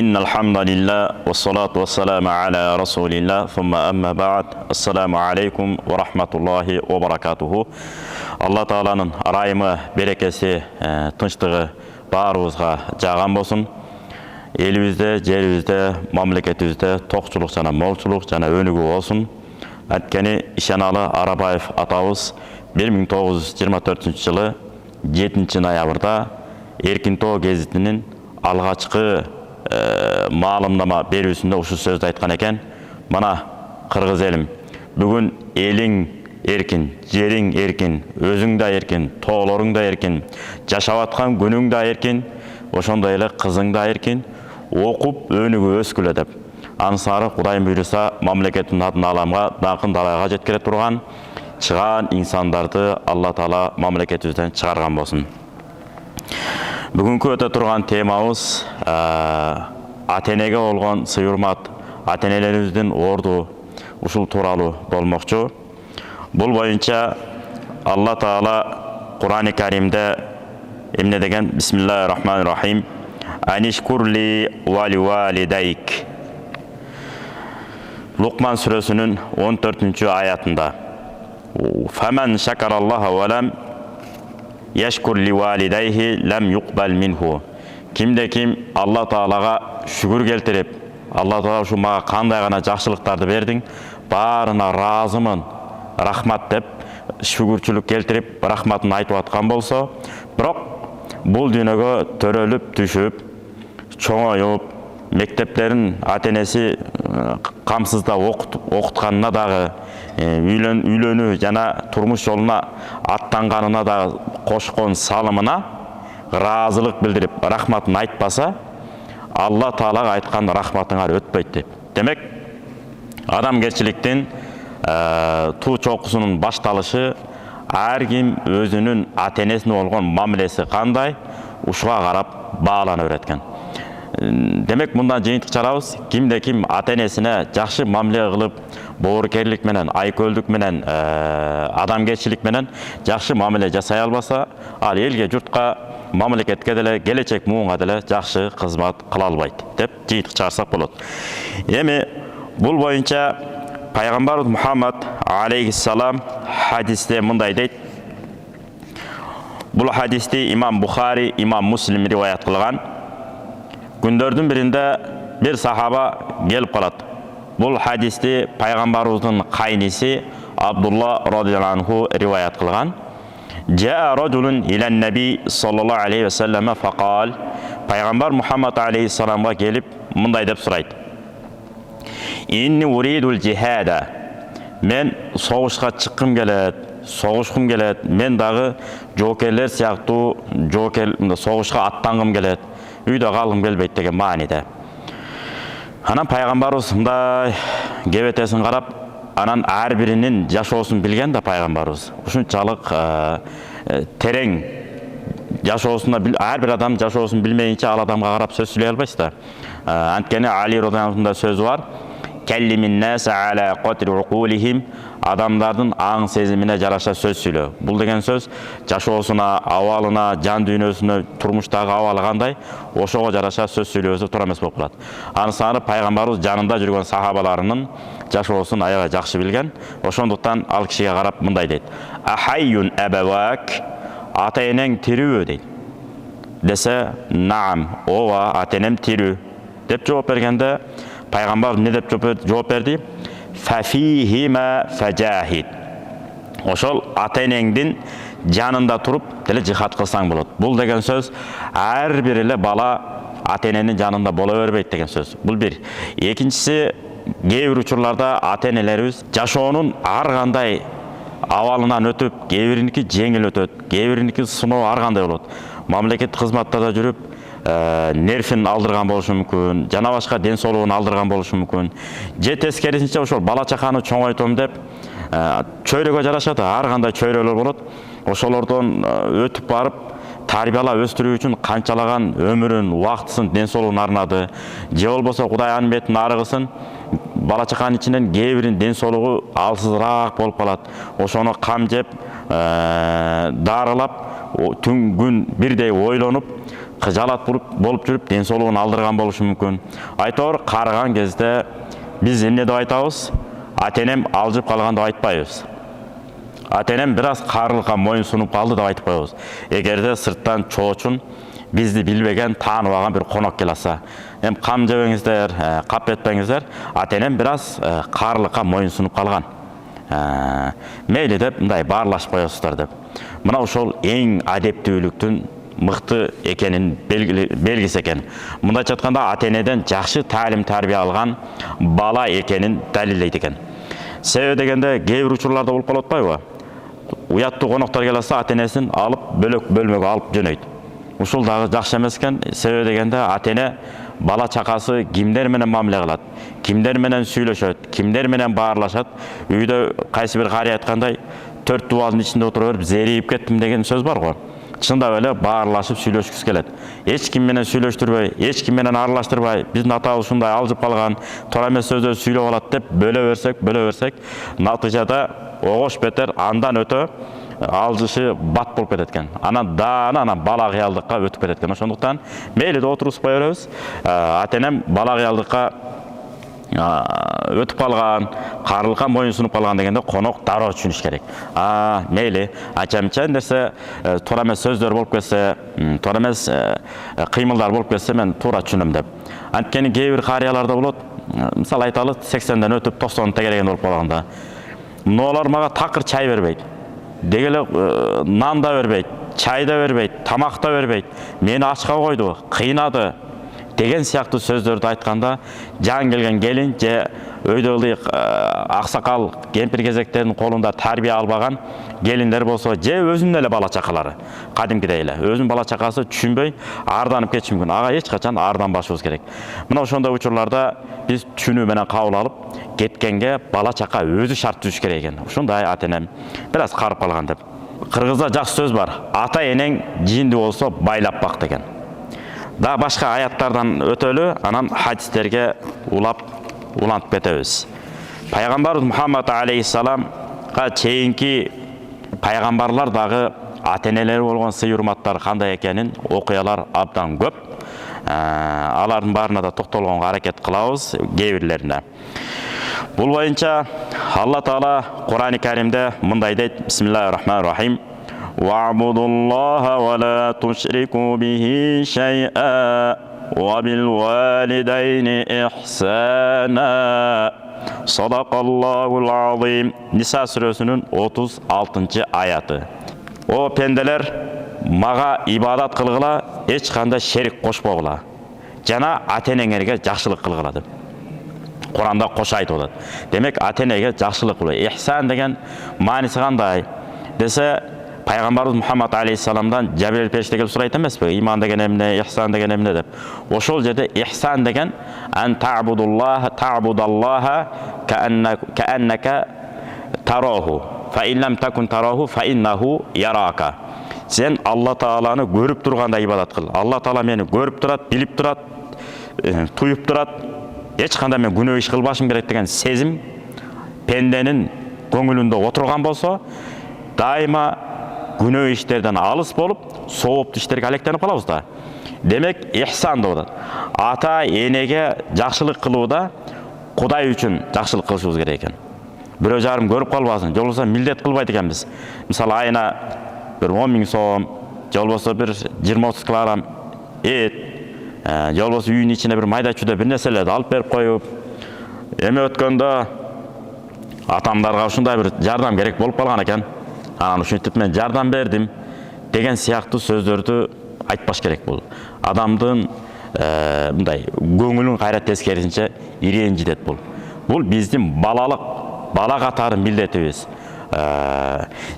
إن الحمد لله والصلاة والسلام على رسول الله ثم أما بعد السلام عليكم ورحمة الله وبركاته. Алла Тааланың райымы, берекесі, тыныштығы барыбызға жаған болсын. Елімізде, жерімізде, мамлекетімізде тоқшылық жана молчылық жана өнүгүү болсын. Әткені Ишаналы Арабаев атабыз 1924 жылы 7 ноябрда Эркин Тоо гезитинин алгачкы маалымнама берүүсүндө ушул сөздү айткан экен. Мына кыргыз элим, бүгүн элиң эркин, жериң эркин, өзүң да эркин, тоолоруң да эркин, жашап аткан күнүң да эркин, ошондой эле кызың да эркин, окуп өнүгүп өскүлө деп. Ансары Кудайым буйруса мамлекеттин атын аламга, даңкын далайга жеткире турган чыган инсандарды Алла Таала мамлекетибизден чыгарган болсун. Бүгүнкү өтө турган темабыз ата-энеге болгон сый-урмат, ата-энелерибиздин орду ушул тууралуу болмокчу. Бул боюнча Алла Таала Кур'ан-ы Каримде эмне деген? Бисмиллахир-рахманир-рахим. Анишкурли вали валидайк. Лукман сүрөсүнүн 14-аятында. Фаман шакараллаха ва лам яшкур ли валидайхи лам юкбал минху. Кимде ким Алла Таалага шүгүр келтирип, Алла Таала ушу мага кандай гана жакшылыктарды бердиң, баарына ыраазымын, рахмат деп шүгүрчүлүк келтирип, рахматын айтып аткан болсо, бирок бул дүйнөгө төрөлүп түшүп, чоңоюп, мектептерин ата-энеси камсыздап окутканына дагы, үйлөнүү жана турмуш жолуна аттанганына дагы кошкон салымына ыраазылык билдирип, рахматын айтпаса, Алла Таалага айткан рахматыңар өтпөйт деп. Демек, адамгерчиликтин туу чокусунун башталышы ар ким өзүнүн ата-энесине болгон мамилеси кандай, ушуга карап баалана берет экен. Демек, мындан жыйынтык чыгарабыз, кимде ким ата-энесине жакшы мамиле кылып, боорукерлик менен, айкөлдүк менен, адамгерчилик менен жакшы мамиле жасай албаса, ал элге, журтка, мамлекетке деле, келечек муунга деле жакшы кызмат кыла албайт деп жыйынтык чыгарсак болот. Эми бул боюнча пайгамбарыбыз Мухаммад алейхиссалам хадисте мындай дейт. Бул хадисти имам Бухари, имам Муслим риваят кылган. Күндөрдүн биринде бир сахаба келип калат. Бул хадисти пайгамбарыбыздын кайниси Абдулла радияллаху анху риваят кылган. Жаа раджулун илан наби саллаллаху алейхи ва саллама факал. Пайгамбар Мухаммад алейхиссаламга келип мындай деп сурайт. Инни уридул жихада. Мен согушка чыккым келет, согушкум келет. Мен дагы жоокерлер сыяктуу согушка аттангым келет. Үйдө калгым келбейт деген мааниде. Анан пайгамбарыбыз мындай кебетесин карап, анан ар биринин жашоосун билген да пайгамбарыбыз. Ушунчалык терең жашоосуна ар бир адам жашоосун билмейинче ал адамга карап сөз сүйлөй албайсыз да. Анткени Али радияллаху анхунда сөзү бар. Келлимин нас аля катри уқулихим. Адамдардын аң сезимине жараша сөз сүйлөө. Бул деген сөз жашоосуна, абалына, жан дүйнөсүнө, турмуштагы абалы кандай, ошого жараша сөз сүйлөөсү туура эмес болуп калат. Анысары пайгамбарыбыз жанында жүргөн сахабаларынын жашоосун аябай жакшы билген. Ошондуктан ал кишиге карап мындай дейт. Ахайюн абавак. Ата-энең тирүүбү дейт. Десе, наам, ооба, ата-энем тирүү деп жооп бергенде, пайгамбар эмне деп жооп берди? Фафихима фажахид. Ошол ата-энеңдин жанында туруп деле жихад кылсаң болот. Бул деген сөз ар бир эле бала ата-эненин жанында боло бербейт деген сөз. Бул бир. Экинчиси, кээ бир учурларда ата-энелерибиз жашоонун ар кандай абалынан өтүп, кээ бириники жеңил өтөт, кээ бириники сыноо ар кандай болот. Мамлекеттик кызматтарда жүрүп, нервин алдырган болушу мүмкүн, жана башка ден соолугун алдырган болушу мүмкүн. Же тескерисинче ошол бала чаканы чоңойтом деп чөйрөгө жарашат, ар кандай чөйрөлөр болот. Ошолордон өтүп барып, тарбиялап өстүрүү үчүн канчалаган өмүрүн, убактысын, ден соолугун арнады. Же болбосо Кудай анын бетин арыгысын, бала чаканын ичинен кээ биринин ден соолугу алсызыраак болуп калат. Ошону кам жеп, дарылап, түн күн бирдей ойлонуп, кыжалат болуп жүрүп ден соолугун алдырган болушу мүмкүн. Айтор карыган кезде биз эмне деп айтабыз? Ата-энем алжып калган деп айтпайбыз. Ата-энем бир аз карылыкка моюн сунуп калды деп айтып коебуз. Эгерде сырттан чоочун бизди билбеген, тааныбаган бир конок келаса, кам жебеңиздер, кап этпеңиздер, ата-энем бир аз карылыкка моюн сунуп калган. Мейли деп мындай баарлашып коесуздар деп. Мына ошол эң адептүүлүктүн мыкты экенин белгиси экен. Мындайча айтканда ата-энеден жакшы таалим тарбия алган бала экенин далилдейт экен. Себеби дегенде кээ бир учурларда болуп калып атпайбы? Уяттуу коноктор келсе ата-энесин алып бөлөк бөлмөгө алып жөнөйт. Ушул дагы жакшы эмес экен. Себеби дегенде ата-эне бала чакасы кимдер менен мамиле кылат, кимдер менен сүйлөшөт, кимдер менен баарлашат. Үйдө кайсы бир карый айткандай, 4 дубалдын ичинде отура берип зерийип кеттим деген сөз бар го. Чындап эле баарлашып сүйлөшкүс келет. Эч ким менен сүйлөштүрбөй, эч ким менен аралаштырбай, биздин атабыз ушундай алжып калган, туура эмес сөздөр сүйлөп алат деп бөлө берсек, натыйжада огош бетер андан өтө алжышы бат болуп кетет экен. Анан бала кыялдыкка өтүп кетет экен. Ошондуктан мейли да отургузбай беребиз. Ата-энем бала кыялдыкка өтүп калган, карылыкка моюн сунуп калган дегенде конок дароо түшүнүш керек. Мейли, ача-мча нерсе туура эмес сөздөр болуп кетсе, туура эмес кыймылдар болуп кетсе, мен туура түшүнөм деп. Анткени кээ бир карыяларда болот, мисалы айталы 80ден өтүп 90 тегереген болуп калганда, мыналар мага такыр чай бербейт. Дегеле нан да бербейт, чай да бербейт, тамак да бербейт. Мени ачка койду, кыйнады деген сыяктуу сөздөрдү айтканда, жан келген келин же өйдө аксакал кемпир кезектердин колунда тарбия албаган келиндер болсо, же өзүнүн эле бала чакалары, кадимкидей эле өзүнүн бала чакасы түшүнбөй арданып кетиши мүмкүн. Ага эч качан арданбашыбыз керек. Мына ошондой учурларда биз түшүнүү менен кабыл алып, кеткенге бала чака өзү шарт түзүш керек экен. Ушундай ата-энем бир аз карып калган деп. Кыргызда жакшы сөз бар. Ата-энең жиинди болсо байлап бак деген. Да башка аяттардан өтөлү, анан хадистерге улантып кетебиз. Пайгамбарыбыз Мухаммад алейхиссаламга чейинки пайгамбарлар дагы ата-энелери болгон сый-урматтар кандай экенин окуялар абдан көп. Алардын баарына да токтолгонго аракет кылабыз, кээ бирлерине. Бул боюнча Алла Таала Кур'ан-ы Каримде мындай дейт: Бисмиллахир-рахманир-рахим. وَاعْبُدُوا اللَّهَ وَلَا تُشْرِكُوا بِهِ شَيْئًا وَبِالْوَالِدَيْنِ إِحْسَانًا صَدَقَ اللَّهُ الْعَظِيمُ. Ниса сүрөсүнүн 36 аяты. О пенделер, мага ибадат кылгыла, эч кандай шерик кошпогула. Жана ата-энеңерге жакшылык кылгыла деп. Куранда кош айтып атат. Демек ата-энеге жакшылык кылуу. Ихсан деген мааниси кандай десе, Пайгамбарыбыз Мухаммад алейхиссаламдан Жабирил периште келип сурайт эмеспи? Иман деген эмне, ихсан деген эмне деп. Ошол жерде ихсан деген ан та'будаллаха кааннака тараху фа ин лам такун тараху фа иннаху ярака. Сен Алла Тааланы көрүп тургандай ибадат кыл. Алла Таала мени көрүп турат, билип турат, туюп турат. Эч кандай мен күнөө иш кылбашым керек деген сезим пенденин көңүлүндө отурган болсо, дайыма күнөө иштерден алыс болуп, сооптуу иштерге алектенип калабыз да. Демек, ихсан деп атат. Ата-энеге жакшылык кылууда Кудай үчүн жакшылык кылышыбыз керек экен. Бирөө жарым көрүп калбасын, же болбосо милдет кылбайт экенбиз. Мисалы айына бир 10 000 сом, же болбосо бир 20-30 килограмм эт, же болбосо үйүнүн ичине бир майда чүйдө бир нерселерди алып берип коюп, эме өткөндө атамдарга ушундай бир жардам керек болуп калган экен. Анан ушинтип мен жардам бердим деген сыяктуу сөздөрдү айтпаш керек бул. Адамдын мындай көңүлүн кайра тескерисинче иренжитет бул. Бул биздин бала катары милдетибиз.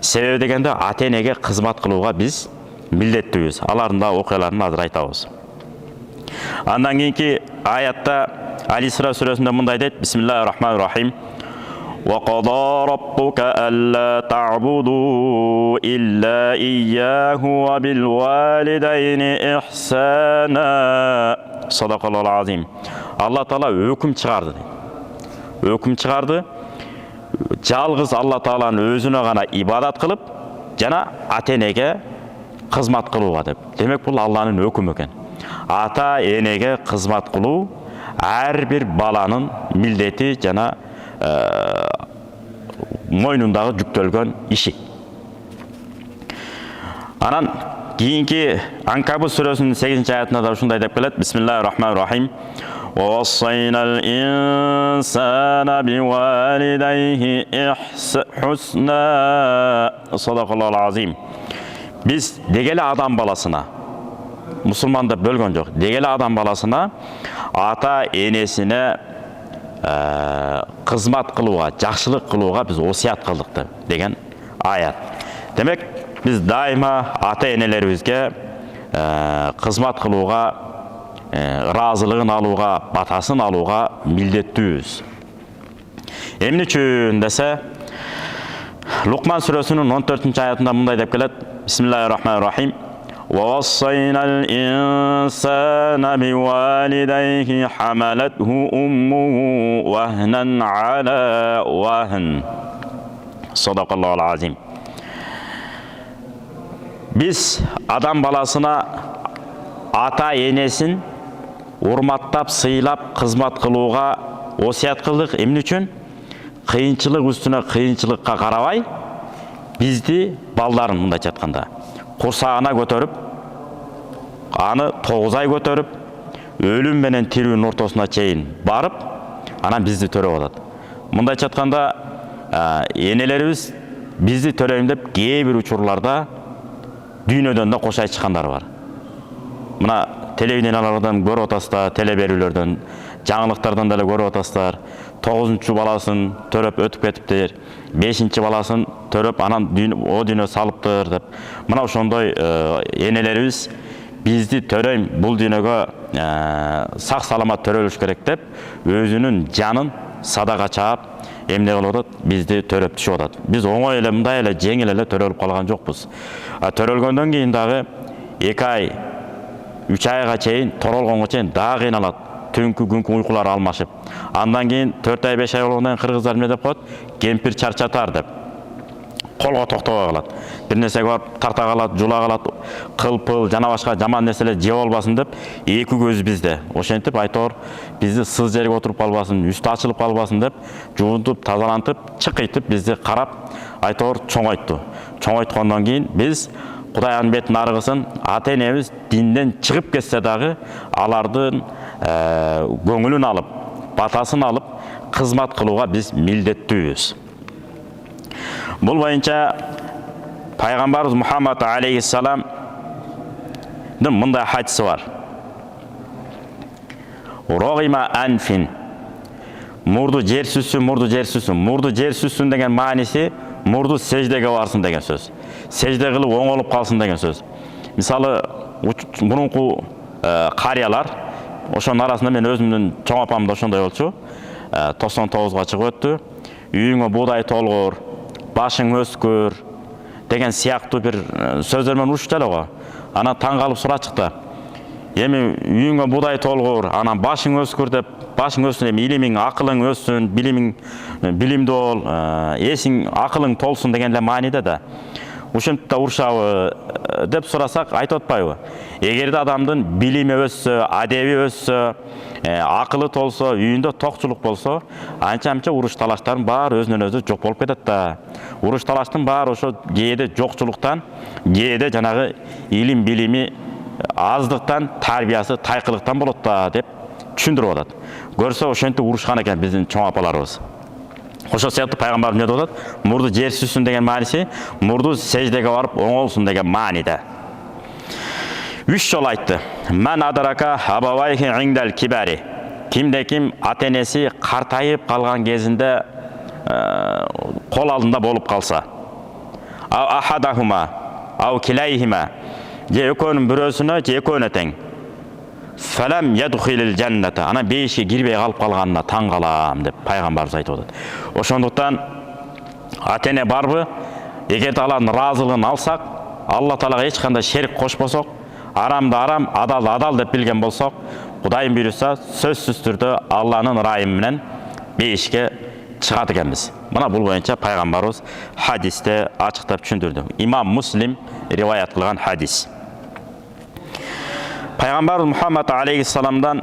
Себеби дегенде ата-энеге кызмат кылууга биз милдеттүүбүз. Алардын да окуяларын азыр айтабыз. Андан кийинки аятта Ал-Исра сүрөсүндө мындай дейт: Бисмиллахир-рахманир-рахим. وَقَضَى رَبُّكَ أَلَّا تَعْبُدُوا إِلَّا إِيَّاهُ وَبِالْوَالِدَيْنِ إِحْسَانًا صَدَقَ اللَّهُ الْعَظِيمُ. Алла Таала өкүм чыгарды. Өкүм чыгарды. Жалгыз Алла Тааланын өзүнө гана ибадат кылып, жана ата-энеге кызмат кылууга деп. Демек бул Алланын өкүмү экен. ата энеге кызмат кылуу ар бир баланын милдети жана мойнундагы жүктөлгөн иши. Анан кийинки Анкабут сүрөсүнүн 8-аятында да ушундай деп келет: Бисмиллахир-рахманир-рахим. وَوَصَّيْنَا الْإِنسَانَ بِوَالِدَيْهِ حُسْنًا. Sadaqallahu al-azim. Biz degeli адам баласына, мусулманды бөлгөн жок, дегеле адам баласына ата энесине кызмат кылууга, жакшылык кылууга биз осуят кылдык деген аят. Демек, биз дайыма ата энелерибизге кызмат кылууга, разылыгын алууга, батасын алууга милдеттүүбүз. Эмне үчүн десе, Лукман сүрөсүнүн 14-аятында мындай деп келет: Бисмиллахир-рахманир-рахим. وَوَصَّيْنَا الْإِنسَانَ بِوَالِدَيْهِ حَمَلَتْهُ أُمُّهُ وَهْنًا عَلَى وَهْنٍ. Sadaqallahu al-azim. Biz адам баласына ата энесин урматтап, сыйлап, кызмат кылууга осуят кылдык. Эмне үчүн? Кыйынчылык үстүнө кыйынчылыкка карабай, бизди балдарын мындайча айтканда курсагына көтөрүп, аны 9 ай көтөрүп, өлүм менен тирүүнүн ортосуна чейин барып, анан бизди төрөп атат. Мындайча айтканда, энелерибиз бизди төрөйм деп кээ бир учурларда дүйнөдөн да кошай чыккандар бар. Мына телевидениялардан көрүп атасыздар, телеберүүлөрдөн, жаңылыктардан деле көрүп атасыздар. 9-чу баласын төрөп өтүп кетиптир, 5-чи баласын төрөп анан о дүйнө салыптыр деп. Мына ошондой энелерибиз бизди төрөйм, бул дүйнөгө сак саламат төрөлүш керек деп, өзүнүн жанын садака чаап, эмне кылып атат? Бизди төрөп түшүп атат. Биз оңой эле, мындай эле жеңил эле төрөлүп калган жокпуз. Төрөлгөндөн кийин дагы 2 ай, 3 айга чейин, торолгонго чейин дагы кыйналат. Түнкү күнкү уйкулар алмашып. Андан кийин 4 ай 5 ай болгондон кийин кыргыздар эмне деп коет? Кемпир чарчатар деп. Колго токтобой калат. Бир нерсеге барып тарта калат, жула калат, кылпыл жана башка жаман нерселер жеп албасын деп, эки көз бизде. Ошентип айтор, бизди сыз жерге отуруп калбасын, үстү ачылып калбасын деп, жуунтуп, тазалантып, чыкыйтып бизди карап, айтор чоңойтtu. Чоңойткондон кийин биз Кудайдын бетин аргысын, ата энебиз динден чыгып кетсе дагы, алардын көңүлүн алып, батасын алып, кызмат кылууга биз милдеттүүбүз. Бул боюнча пайгамбарыбыз Мухаммад алейхиссалам мындай хадиси бар. Рогима анфин. Мурду жер сүзсүн, мурду жер сүзсүн. Мурду жер сүзсүн деген мааниси мурду сеждеге барсын деген сөз. Сежде кылып оңолуп калсын деген сөз. Мисалы, мурунку карыялар, ошонун арасында мен өзүмдүн чоң апам да ошондой болчу. 99га чыгып өттү. Үйүңө буудай толгур, башың өскөр деген сыяктуу бир сөздөр менен урушчу эле го. Анан таң калып сурачыкты. Эми үйүңө буудай толгур, анан башың өскөр деп, башың өссүн, эми илимиң, акылың өссүн, билимдүү бол, эсиң, акылың толсун деген эле мааниде да. Ушинтип да урушабы деп сурасак айтып атпайбы? Эгерде адамдын билими өссө, адеби өссө, акылы толсо, үйүндө токчулук болсо, анча-мынча уруш талаштардын баары өзүнөн өзү жок болуп кетет да. Уруш талаштын баары ошо кээде жокчулуктан, кээде жанагы илим билими аздыктан, тарбиясы тайкылыктан болот да деп түшүндүрүп атат. Көрсө ошентип урушкан экен биздин чоң апаларыбыз. Ошол сыяктуу пайгамбар эмне деп атат? Мурду жер сүзсүн деген мааниси мурду сеждеге барып оңолсун деген мааниде. 3 жолу айтты. Ман адарака абавайхи индал кибари. Кимде ким ата энеси картайып калган кезинде кол алдында болуп калса. Ау ахадахума, ау килайхима. Же экөөнүн бирөөсүнө, же экөөнө тең. Фалам ядхилил жанната. Ана бейишке кирбей калып калганына таң калам деп пайгамбарыбыз айтып атат. Ошондуктан ата эне барбы, эгерде алардын ыраазылыгын алсак, Алла Таалага эч кандай шерик кошпосок, арамды арам, адалды адал деп билген болсок, Кудайым буйруса, сөзсүз түрдө Алланын ырайымы менен бейишке чыгат экенбиз. Мына бул боюнча пайгамбарыбыз хадисте ачыктап түшүндүрдү. Имам Муслим риваят кылган хадис. Пайғамбар Мұхаммад алейхиссаламдан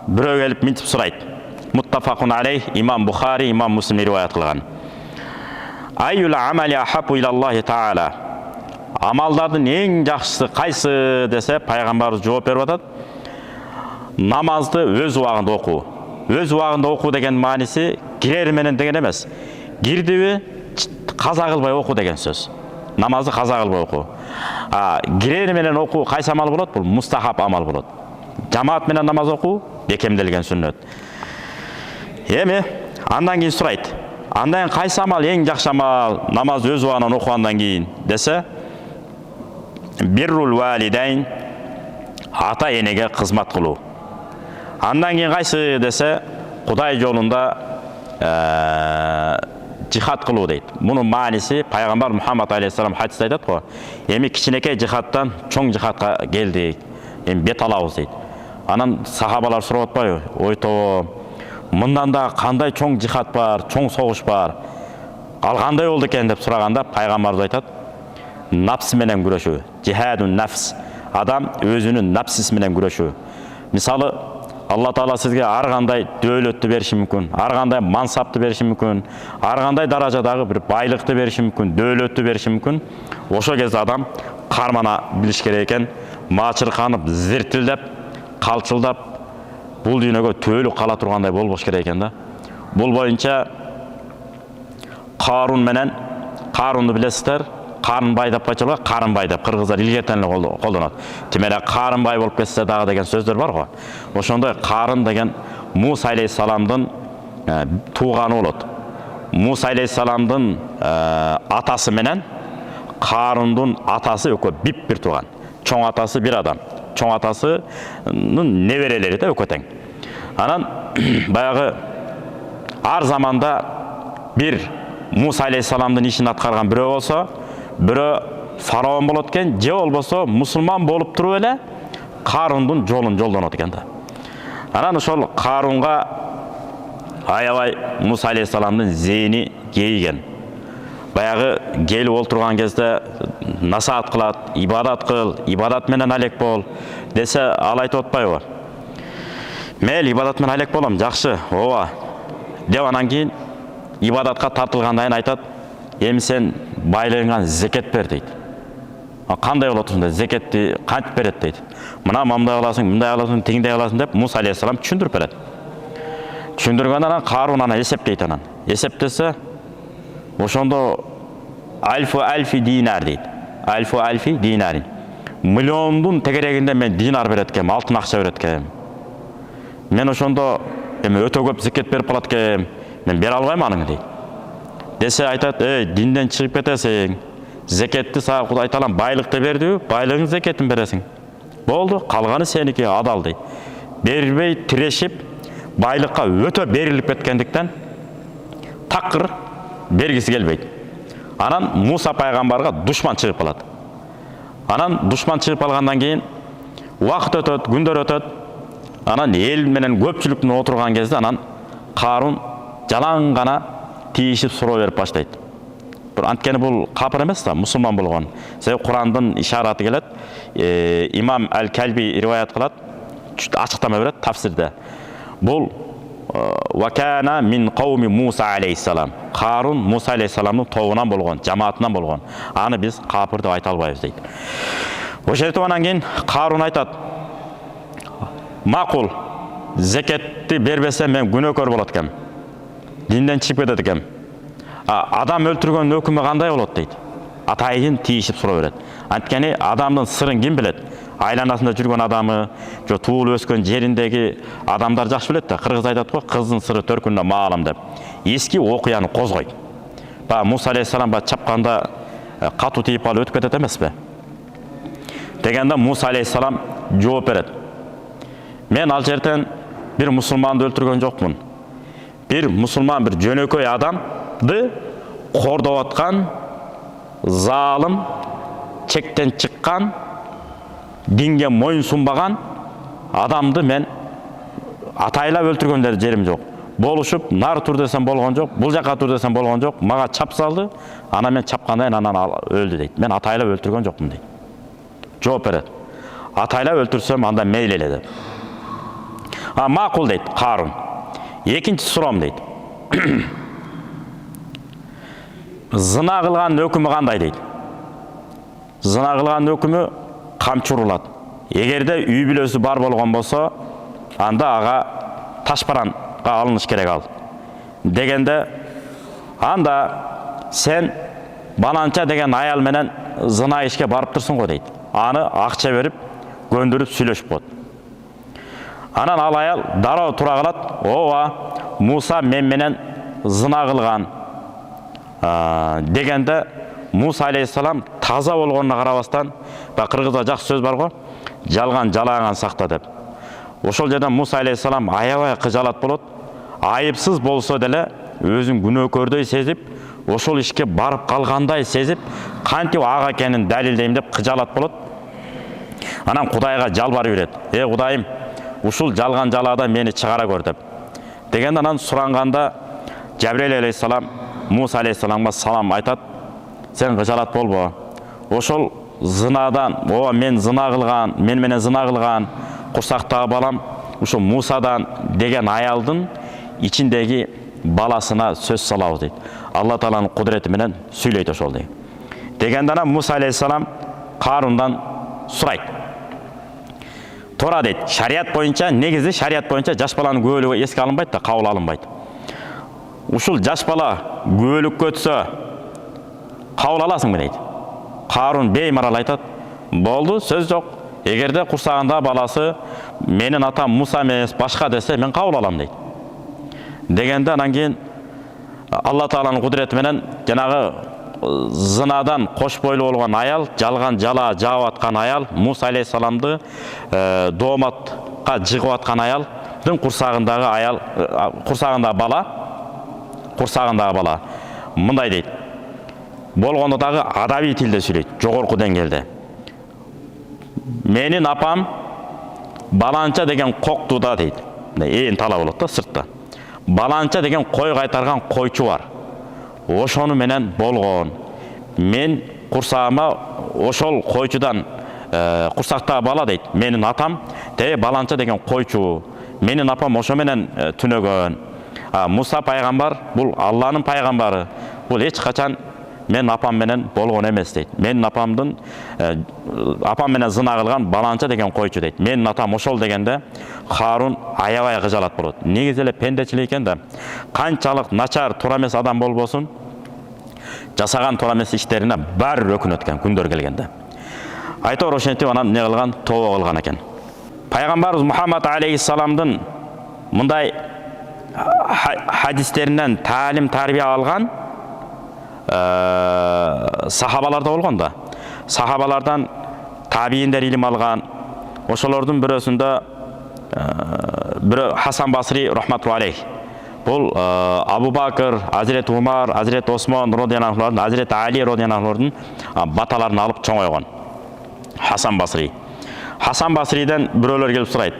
біреу келіп мынтип сұрайды. Muttafaqun алейх, имам Бухари, имам Муслим риwayat қылған. Айюл амали ахабу илаллахи таала. Амалдардың ең жақсысы қайсы десе, пайғамбарымыз жауап беріп жатады. Намазды өз уақытында оқу. Өз уақытында оқу деген мағынасы кирер менен деген емес. Кирдіби қаза қылбай оқу деген сөз. Намазды қаза қылбай оқу. Кирер менен оқу қайсы амал болады? Бұл мустахаб амал болады. Жамаат менен намаз оқу бекемделген сүннет. Эми андан кейін сұрайды. Андан қайсы амал ең жақсы амал? Намаз өз уақытынан оқығандан кейін десе, биррул валидайн, ата енеге қызмат қылу. Андан кейін қайсы десе, Құдай жолында жихад қылу дейді. Бұның мағынасы пайғамбар Мұхаммад алейхиссалам хадисте айтады ғой. Эми кичинекей жихадтан чоң жихадқа келдік. Эми бет алабыз дейді. Анан сахабалар сұрап атпайбы? Ойто, мындан да қандай чоң жихад бар, чоң соғыш бар. Ал қандай болды екен деп сұрағанда пайғамбарымыз айтады: нафс менен күрөшүү. Жихадун нафс. Адам өзүнүн нафсisi менен күрөшүү. Мисалы, Алла Таала сізге арғандай дөлөтті беріші мүмкін, арғандай мансапты беріші мүмкін, арғандай даражадағы бір байлықты беріші мүмкін, дөлөтті беріші мүмкін. Ошо кезде адам қармана біліш керек екен, мачырқанып, зіртілдеп, қалчылдап, бұл дүйнөгө төлі қала тұрғандай болбош керек екен да. Бұл бойынша Қарун менен, Қарунды білесіздер, Қарынбай деп айтылады, Қарынбай деп қырғыздар илгертен қолданады. Демек Қарынбай болып кетсе дағы деген сөздер бар ғой. Ошондой Қарын деген Муса алейхиссаламдын туғаны болады. Муса алейхиссаламдын атасы менен Қарундун атасы өкө бип-бир туған. Чоң атасы бір адам. Чоң атасынын неберелери де өкө тең. Анан баягы ар заманда бір Муса алейхиссаламдын ишин аткарган бирөө болсо, бирөө фараон болот экен, же болбосо мусулман болуп туруп эле Карундун жолун жолдонот экен да. Анан ошол Карунга аябай Муса алейхиссаламдын зейни кейген. Баягы келип олтурган кезде насаат кылат, ибадат кыл, ибадат менен алек бол десе, ал айтып атпайбы? Мен ибадат менен алек болом, жакшы, ооба. Деп анан кийин ибадатка тартылгандан айтат: эми сен байлыгыңан зекет бер дейт. Кандай болот ушунда? Зекетти кантип берет дейт. Мына мындай кыласың, мындай кыласың, теңдей кыласың деп Муса алейхиссалам түшүндүрүп берет. Түшүндүргөндөн анан Карун анан эсептейт, анан эсептесе ошондо альфи динар дейт. Альфи динарин. Миллиондун тегерегинде мен динар берет экем, алтын акча берет экем. Мен ошондо эми өтө көп зекет берип калат экем, мен бере албайм аны дейт. Десе айтат: динден чыгып кетесиң, зекетти сага Кудай Таала байлыкты берди, байлыгың зекетин бересиң. Болду, калганы сеники, адал дейт. Бербей тирешип, байлыкка өтө берилип кеткендиктен такыр бергиси келбейт. Анан Муса пайгамбарга душман чыгып калат. Анан душман чыгып калгандан кийин убакыт өтөт, күндөр өтөт. Анан эл менен көпчүлүктүн отурган кезде анан Карун жалаң гана тийишип суроо берип баштайт. Анткени бул капыр эмес да, мусулман болгон. Себеби Курандын ишараты келет. Имам Ал-Калби риwayat кылат, ачыктама берет тафсирде. Бул вакана мин кауми Муса алейхиссалам. Карун Муса алейхиссаламдын тобунан болгон, жамаатынан болгон. Аны биз капыр деп айта албайбыз дейт. Ошентип анан кийин Карун айтат: макул, зекетти бербесем мен күнөөкөр болот экем. Динден чыгып кетет экем. Адам өлтүргөндүн өкүмү кандай болот дейт. Атайын тийишип суроо берет. Анткени адамдын сырын ким билет? Айланасында жүргөн адамы, жо туулуп өскөн жериндеги адамдар жакшы билет да. Кыргыз айтат го, кыздын сыры төркүндө маалым деп. Эски окуяны козгойт. Муса алейхиссаламга чапканда катуу тийип алып өтүп кетет эмеспи? Дегенде Муса алейхиссалам жооп берет: мен ал жерден бир мусулманды өлтүргөн жокмун. Бир мусулман, бир жөнөкөй адамды кордоп аткан, залым, чектен чыккан, динге моюн сунбаган адамды мен атайлап өлтүргөндөр жерим жок. Болушуп, нар тур десем болгон жок, бул жака тур десем болгон жок. Мага чап салды, анан мен чапкандай анан өлдү дейт. Мен атайлап өлтүргөн жокмун дейт. Жооп берет. атайлап өлтірсем анда мейлі деп. Мақұл дейді Қарун. Екінші сұрам дейді. Зына қылған өкімі қандай дейді. Зына қылған өкімі қамшы ұрылады. Егерде үй бүлесі бар болған болса, анда аға ташпаранға алыныш керек ал. Дегенде, анда сен баланча деген аял менен зына ішке барып тұрсың ғой дейді. Аны ақша беріп, көндіріп сөйлешіп қойды. Анан ал аял дарау тұра қалады. Ова, Муса мен менен зына қылған. Дегенде Муса алейхиссалам таза болғанына қарабастан, қырғызда жақсы сөз бар ғой, жалған жалаған сақта деп. Ошол жерден Муса алейхиссалам аябай қыжалат болады. Айыпсыз болса деле өзүн күнөөкөрдөй сезип, ошол ишке барып қалғандай сезип, кантип ага экенин далилдейм деп қыжалат болады. Анан Кудайга жалбарып берет. Кудайым, ушул жалған жаладан мени чыгара көр деп. Дегенде анан суранғанда Жабрил алейхиссалам Муса алейхиссаламга салам айтат. Сен қыжалат болбо. Ошол зынадан, мен зына кылган, мен менен зына кылган курсактагы балам, ошо Мусадан деген аялдын ичиндеги баласына сөз салабыз дейт. Алла Тааланын кудурети менен сүйлөйт ошол дейт. Дегенде анан Муса алейхиссалам Карундан сурайт. Тора дейт, шарият боюнча, негизи шарият боюнча жаш баланын күбөлүгү эске алынбайт да, кабыл алынбайт. Ушул жаш бала күбөлүккө өтсө кабыл аласыңбы дейт. Карун беймарал айтат. Болду, сөз жок. Эгерде курсагында баласы менин атам Муса эмес, башка десе мен кабыл алам дейт. Дегенде анан кийин Алла Тааланын кудурети менен жанагы зынадан кош бойлуу болгон аял, жалган жала жаап аткан аял, Муса алейхиссаламды дооматка жыгып аткан аялдын курсагындагы аял, курсагындагы бала мындай дейт. Болгондо дагы адабий тилде сүйлөйт, жогорку деңгээлде. Менин апам баланча деген коктуда дейт. Ээн тала болот да сыртта. Баланча деген кой кайтарган койчу бар. Ошону менен болгон. Мен курсагыма ошол койчудан курсактагы бала дейт. Менин атам баланча деген койчу. Менин апам ошо менен түнөгөн. Муса пайгамбар бул Алланын пайгамбары. Бул эч качан мен апам менен болгон эмес дейт. Менин апамдын апам менен зына кылган баланча деген койчу дейт. Менин атам ошол дегенде Харун аябай кыжалат болот. Негизи эле пендечилик экен да. Канчалык начар туура эмес адам болбосун, жасаган туура эмес иштерине баары өкүнөт экен күндөр келгенде. Айтор ошентип анан эмне кылган? Тобо кылган экен. Пайгамбарыбыз Мухаммад алейхиссаламдын мындай хадистеринен таалим тарбия алган сахабаларда болгон да. Сахабалардан табииндер илим алган. Ошолордун бирөөсүндө Хасан Басри рахматуллахи алейх. Бул Абу Бакр, Азирет Умар, Азирет Осман радияллаху анху, Азирет Али радияллаху анхудун баталарын алып чоңойгон. Хасан Басри. Хасан Басриден бирөөлөр келип сурайт.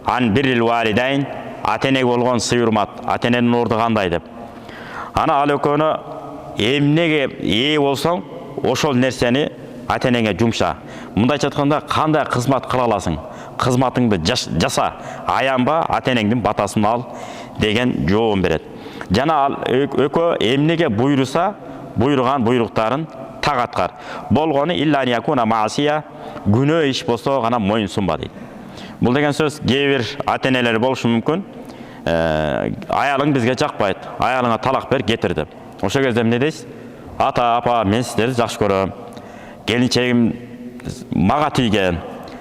Ан бирил валидайн, атенеге болгон сый-урмат, атененин орду кандай деп. Ана ал экөөнү эмнеге ээ болсоң, ошол нерсени атенеңе жумша. Мындайча айтканда, кандай кызмат кыла аласың? Кызматыңды жаса, аянба, атенеңдин батасын ал деген жообун берет. Жана ал экөө эмнеге буйруса, буйруган буйруктарын так аткар. Болгону илла якуна маасия, күнөө иш болсо гана моюнсунба дейт. Бул деген сөз кээ бир атенелер болушу мүмкүн. Аялың бизге жакпайт, аялыңа талак бер кетир деп. Ошол кезде эмне дейсиз? Ата, апа, мен сиздерди жакшы көрөм. Келинчегим мага тийген.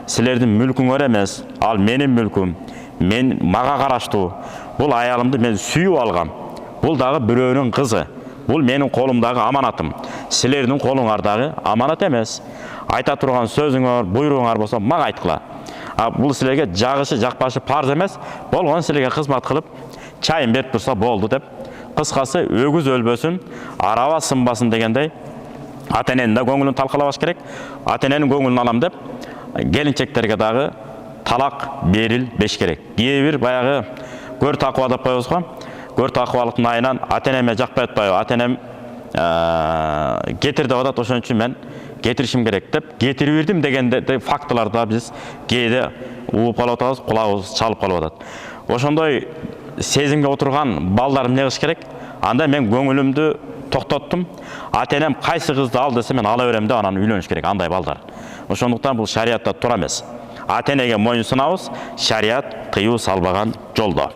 Силердин мүлкүңөр эмес, ал менин мүлкүм. Мен мага караштуу. Бул аялымды мен сүйүп алгам. Бул дагы бирөөнүн кызы. Бул менин колумдагы аманатым. Силердин колуңардагы аманат эмес. Айта турган сөзүңөр, буйругуңар болсо мага айткыла. Бул силерге жагышы, жакпашы парз эмес. Болгон силерге кызмат кылып, чайын берип турса болду деп. Кыскасы өгүз өлбөсүн, араба сынбасын дегендей, атененин да көңүлүн талкалабаш керек. Атененин көңүлүн алам деп, келинчектерге дагы талак берилбеш керек. Кээ бир баягы көр такыба деп коебуз го. Көр такыбалыктын айынан атенеме жакпай атпайбы, атенем кетир деп атат, ошон үчүн мен кетиришим керек деп кетирип бердим дегенде фактыларда биз кээде угуп калып атабыз, кулагыбыз чалып калып атат. Ошондой сезимге отурган балдар эмне кылыш керек? Анда мен көңүлүмдү токтоттум. Ата-энем кайсы кызды ал десе мен ала берем деп анан үйлөнүш керек андай балдар. Ошондуктан бул шариатта туура эмес. Ата-энеге моюн сунабыз, шариат тыюу салбаган жолдо.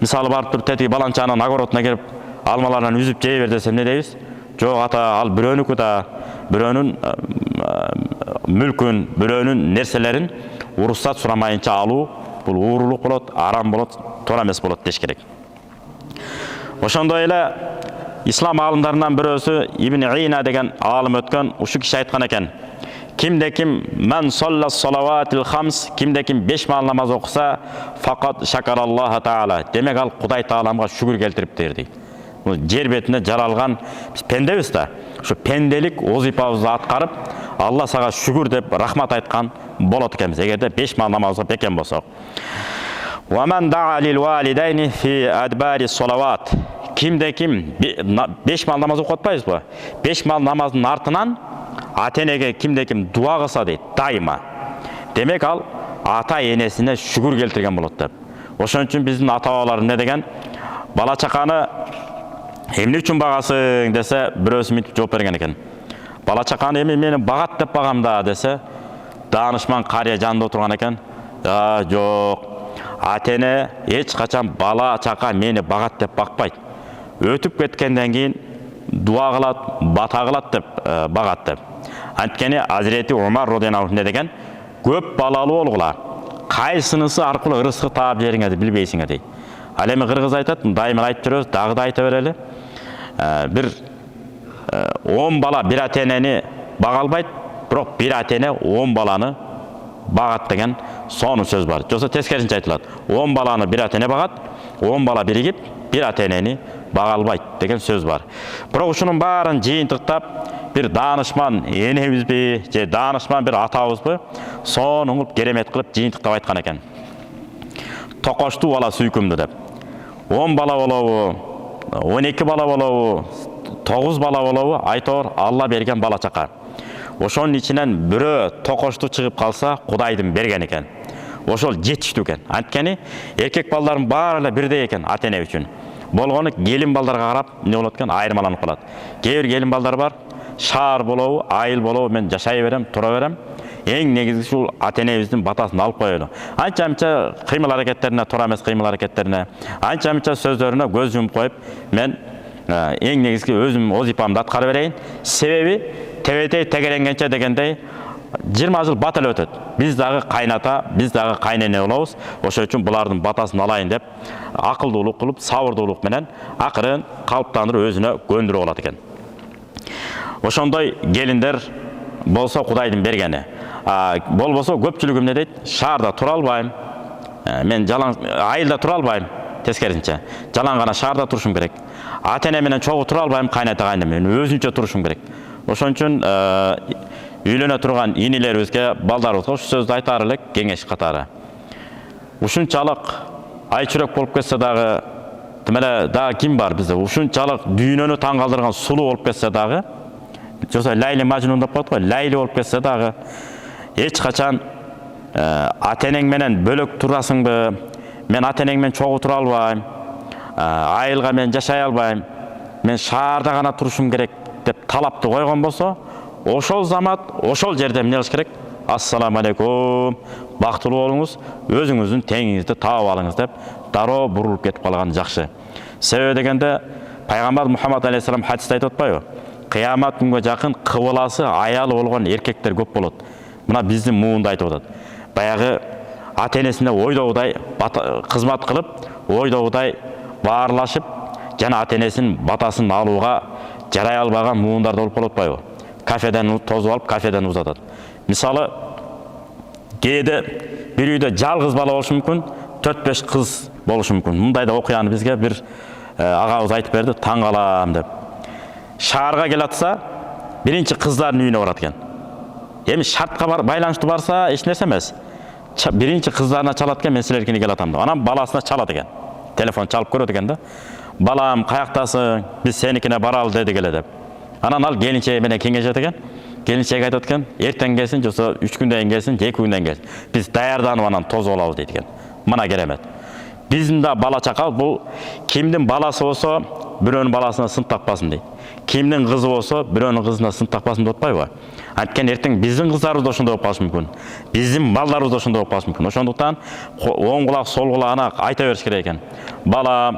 Мисалы барып туруп тетиги баланчанын огородуна келип алмаларынан үзүп жей бер десем эмне дейбиз? Жок ата, ал бирөөнүкү да, бирөөнүн мүлкүн, бирөөнүн нерселерин уруксат сурамайынча алуу бул уурулук болот, арам болот, туура эмес болот деш керек. Ошондой эле ислам аалымдарынан бирөөсү Ибн Ина деген аалым өткөн, ушу киши айткан экен. Кимде ким мен солла салаватил хамс, кимде ким 5 маал намаз окуса, факат шакараллаха таала. Демек ал Кудай тааламга шүгүр келтириптир дейт. Жер бетинде жаралган биз пендебиз да. Ушу пенделик вазифабызды аткарып, Алла сага шүгүр деп рахмат айткан болот экенбиз. Эгерде 5 маал намаз окуп бекен болсок. Ва мен да'a лил валидайни фи адбари салават. Кимде ким 5 маал намаз окуп атпайбызбы? 5 маал намаздын артынан ата-энеге кимде ким дуа кылса дейт, дайыма. Демек ал ата-энесине шүгүр келтирген болот деп. Ошон үчүн биздин ата-бабалар эмне деген? Бала чаканы эмне үчүн багасың десе, бирөөсү мынтип жооп берген экен. Бала чаканы эми мени багат деп багам да десе, даанышман карыя жанында отурган экен. Жок. Ата-эне эч качан бала чака мени багат деп бакпайт. Өтүп кеткенден кийин дуа кылат, бата кылат деп багат деп. Анткени Азирети Умар радыйаллаху анху деген? Көп балалуу болгула. Кайсынысы аркылуу ырыскы таап жериңерди билбейсиңер дейт. Ал эми кыргыз айтат, дайыма айтып жүрөбүз, дагы да айта берели. Бир 10 бала бир ата-энени бага албайт, бирок бир ата-эне 10 баланы багат деген сонун сөз бар. Жоксо тескерисинче айтылат. 10 баланы бир ата-эне багат, 10 бала биригип бир ата-энени бага албайт деген сөз бар. Бирок ушунун баарын жыйынтыктап бир даанышман энебизби, же даанышман бир атабызбы сонун кылып керемет кылып жыйынтыктап айткан экен. Токошту бала сүйкүмдү деп. 10 бала болобу, 12 бала болобу, 9 бала болобу, айтор Алла берген бала чака. Ошонун ичинен бирөө токошту чыгып калса, Кудайдын берген экен. Ошол жетиштүү экен. Анткени эркек балдардын баары эле бирдей экен ата-эне үчүн. Болгону келин балдарга карап эмне болот экен? Айырмаланып калат. Кээ бир келин балдар бар, шаар болобу, айыл болобу, мен жашай берем, тура берем. Эң негизгиси ушул ата-энебиздин батасын алып коелу. Анча-мынча кыймыл аракеттерине, туура эмес кыймыл аракеттерине, анча-мынча сөздөрүнө көз жумуп коюп, мен эң негизги өзүм вазифамды аткара берейин. Себеби тебетей тегеренгенче дегендей 20 жыл бат эле өтөт. Биз дагы кайната, биз дагы кайнене болобуз. Ошон үчүн булардын батасын алайын деп акылдуулук кылып, сабырдуулук менен акырын калыптандырып өзүнө көндүрүп алат экен. Ошондой келиндер болсо Кудайдын бергени. Болбосо көпчүлүгү эмне дейт? Шаарда тура албайм. Мен жалаң айылда тура албайм. Тескерисинче, жалаң гана шаарда турушум керек. Ата-эне менен чогуу тура албайм, кайната кайнем менен өзүнчө турушум керек. Ошон үчүн үйлөнө турган инилерибизге, балдарыбызга ушу сөздү айтаар элек кеңеш катары. Ушунчалык ай чүрөк болуп кетсе дагы, демеле дагы ким бар бизде? Ушунчалык дүйнөнү таң калтырган сулуу болуп кетсе дагы, жоксо Лайли Мажнун деп коет го, Лайли болуп кетсе дагы, эч качан ата-энең менен бөлөк турасыңбы? Мен ата-энең менен чогуу тура албайм. Айылга мен жашай албайм. Мен шаарда гана турушум керек деп талапты койгон болсо, ошол замат, ошол жерде эмне кылыш керек? Ассаламу алейкум, бактылуу болуңуз, өзүңүздүн теңиңизди таап алыңыз деп дароо бурулуп кетип калган жакшы. Себеби дегенде пайгамбар Мухаммад алейхиссалам хадисте айтып атпайбы? Кыямат күнгө жакын кыбыласы аялы болгон эркектер көп болот. Мына биздин муунда айтып атат. Баягы ата-энесине ойдогудай кызмат кылып, ойдогудай баарлашып, жана ата-энесинин батасын алууга жарай албаган муундар болуп калатпайбы? Кафеден тозуп алып, кафеден узатат. Мисалы, кээде бир үйдө жалгыз бала болушу мүмкүн, 4-5 кыз болушу мүмкүн. Мындай да окуяны бизге бир агабыз айтып берди, таң калам деп. Шаарга келатса, биринчи кыздардын үйүнө барат экен. Эми шартка байланыштуу барса, эч нерсе эмес. Биринчи кыздарына чалат экен, мен силердикине келатам деп. Анан баласына чалат экен. Телефон чалып көрөт экен да. Балам, каяктасың? Биз сеникине баралы дедик эле деп. Анан ал келинчеги менен кеңешет экен. келіншек айтат экен, ертең келсин, жоса 3 күндөн келсин, 2 күндөн келсин. Биз даярданып анан тозуп алабыз дейт экен. Мына керемет. Биздин да бала чака бул кимдин баласы болсо, бирөөнүн баласына сын такпасын дейт. Кимдин кызы болсо, бирөөнүн кызына сын такпасын деп атпайбы? Анткени ертең биздин кыздарыбыз да ошондой болуп калышы мүмкүн. Биздин балдарыбыз да ошондой болуп калышы мүмкүн. Ошондуктан оң кулак, сол кулагына айта бериш керек экен. Бала,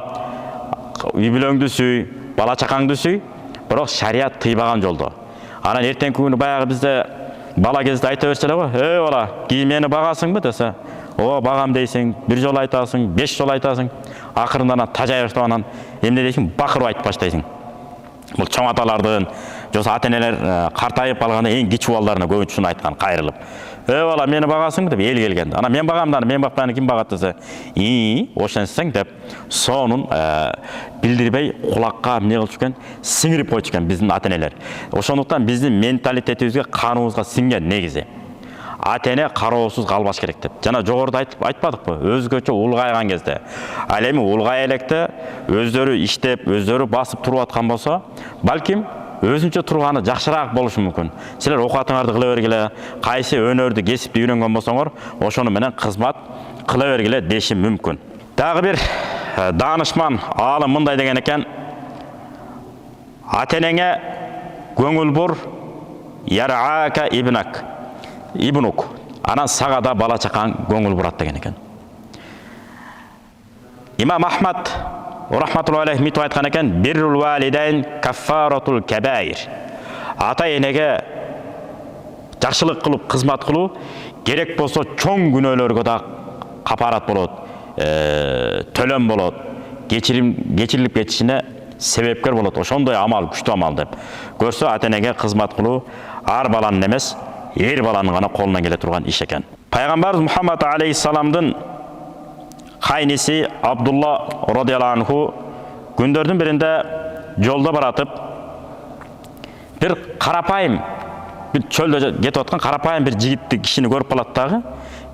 үй бүлөңдү сүй, бала чакаңды сүй, бирок шарият тыйбаган жолдо. Анан эртеңки күнү баягы бизде бала кезде айта берчү эле го, бала, мени багасыңбы десе, багам дейсиң, 1 жолу айтасың, 5 жолу айтасың, акырында анан тажай баштап анан эмне дейсиң, бакырып айтып баштайсың. Бул чоң аталардын, жоса ата-энелер картайып калганда эң кичүү балдарына көбүнчө шуну айткан, кайрылып. Бала, мени багасыңбы деп эл келгенде. Анан мен багам да, мен бакпаганы ким багат десе, ошентсең деп сонун билдирбей кулакка эмне кылчу экен, сиңирип койчу экен биздин ата-энелер. Ошондуктан биздин менталитетибизге, каныбызга сиңген негизи. Ата-эне кароосуз калбаш керек деп. Жана жогоруда айтпадыкпы? Өзгөчө улгайган кезде. Ал эми улгай электе өздөрү иштеп, өздөрү басып туруп аткан болсо, балким өзүнчө турганы жакшыраак болушу мүмкүн. Силер окуатыңарды кыла бергиле, кайсы өнөрдү, кесипти үйрөнгөн болсоңор, ошону менен кызмат кыла бергиле дешим мүмкүн. Дагы бир даанышман аалым мындай деген экен: ата-энеңе көңүл бур, яраака ибнук. Анан сага да бала чакаң көңүл бурат деген экен. Имам Ахмад рахматуллахи алейхи митип айткан экен: биррул валидайн каффаратул кабаир. Ата-энеге жакшылык кылып кызмат кылуу керек болсо чоң күнөөлөргө да капарат болот, төлөм болот, кечирилип кетишине себепкер болот. Ошондой амал, күчтүү амал деп. Көрсө ата-энеге кызмат кылуу ар баланын эмес, эр баланын гана колунан келе турган иш экен. Пайгамбарыбыз Мухаммад алейхиссаламдын кайниси Абдулла радияллаху анху күндөрдүн биринде жолдо баратып, бир карапайым, бир чөлдө кетип аткан карапайым бир жигитти, кишини көрүп калат дагы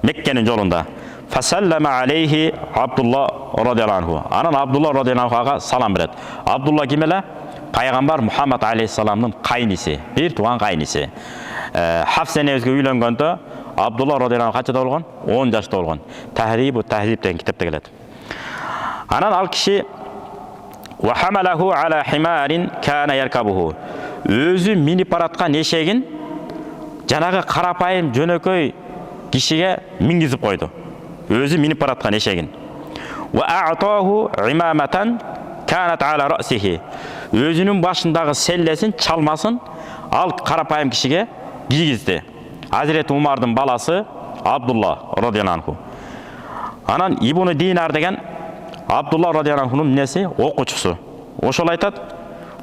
Меккенин жолунда. Фасаллама алейхи Абдулла радияллаху анху. Анан Абдулла радияллаху анхуга салам берет. Абдулла ким эле? Пайгамбар Мухаммад алейхиссаламдын кайниси, бир туган кайниси. Хафса энебизге үйлөнгөндө Абдулла радияллаху анху качада болгон? 10 жашта болгон. Тахрибу тахриб деген китепте келет. Анан ал киши ва хамалаху ала химарин кана яркабуху. Өзү минип бараткан эшегин жанагы карапайым жөнөкөй кишиге мингизип койду. Өзү минип бараткан эшегин. Ва а'таху имаматан канат ала расихи. Өзүнүн башындагы селлесин, чалмасын ал карапайым кишиге кийгизди. Hazreti Umardın balası Abdullah radıyallahu anhu. Anan İbn-i Dinar деген Abdullah radıyallahu anhu'nun nesi? Okuçusu. Oşol aytat.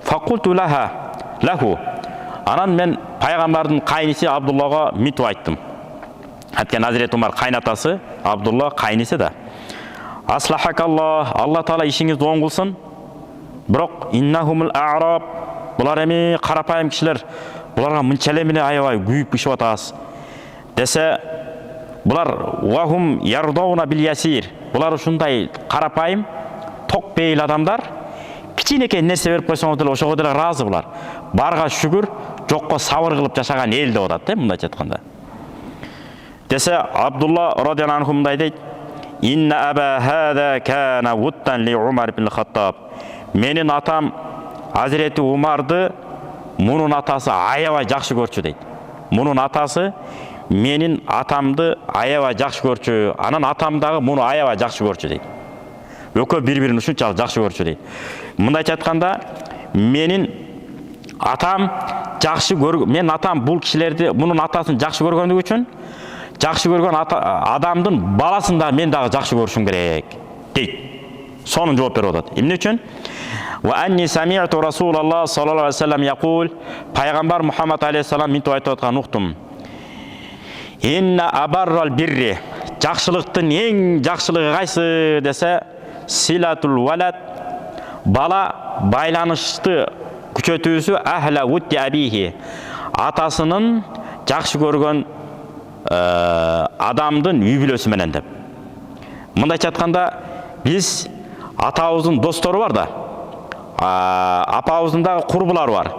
Fakultu lahu. Anan men Peygamberдің kaynisi Abdullah'a mitu ayttım. Hatken Hazreti Umar kaynatası, Abdullah kaynisi de. Aslahakallah, Allah Teala işiniz doğun kılsın. Biroq innahumul a'rab. Bular emi karapayım kişiler. Bularga мынчале менен аябай күйүп ишип атабыз десе, булар вахум ярдауна бил ясир. Булар ушундай карапайым, ток бейил адамдар. Кичинекей нерсе берип койсоңуз деле ошого деле ыраазы булар. Барга шүгүр, жокко сабыр кылып жашаган эл деп атат, мындайча айтканда. Десе, Абдулла радияллаху анху мындай дейт: Инна аба хада кана вуттан ли Умар ибн Хаттаб. Менин атам Hazreti Умарды мунун атасы аябай жакшы көрчү дейт. Мунун атасы менин атамды аябай жакшы көрчү. Анан атам дагы муну аябай жакшы көрчү дейт. Экөө бири-бирин ушунчалык жакшы көрчү дейт. Мындайча айтканда, менин атам менин атам бул кишилерди, мунун атасын жакшы көргөндүгү үчүн, жакшы көргөн адамдын баласын да мен дагы жакшы көрүшүм керек дейт. Сонун жооп берип атат. Эмне үчүн? Wa anni sami'tu Rasulullah sallallahu aleyhi ve sellem yaqul. Peygamber Muhammed aleyhisselam mintu aytып аткан уктум. Inna abarral birri. Жакшылыктын эң жакшылыгы кайсы десе, silatul walad. Бала байланышты күчөтүүсү ahla wuddi abihi. Атасынын жакшы көргөн адамдын үй бүлөсү менен деп. Мындайча айтканда, биз атабыздын достору бар да, апабыздын дагы курбулары бар.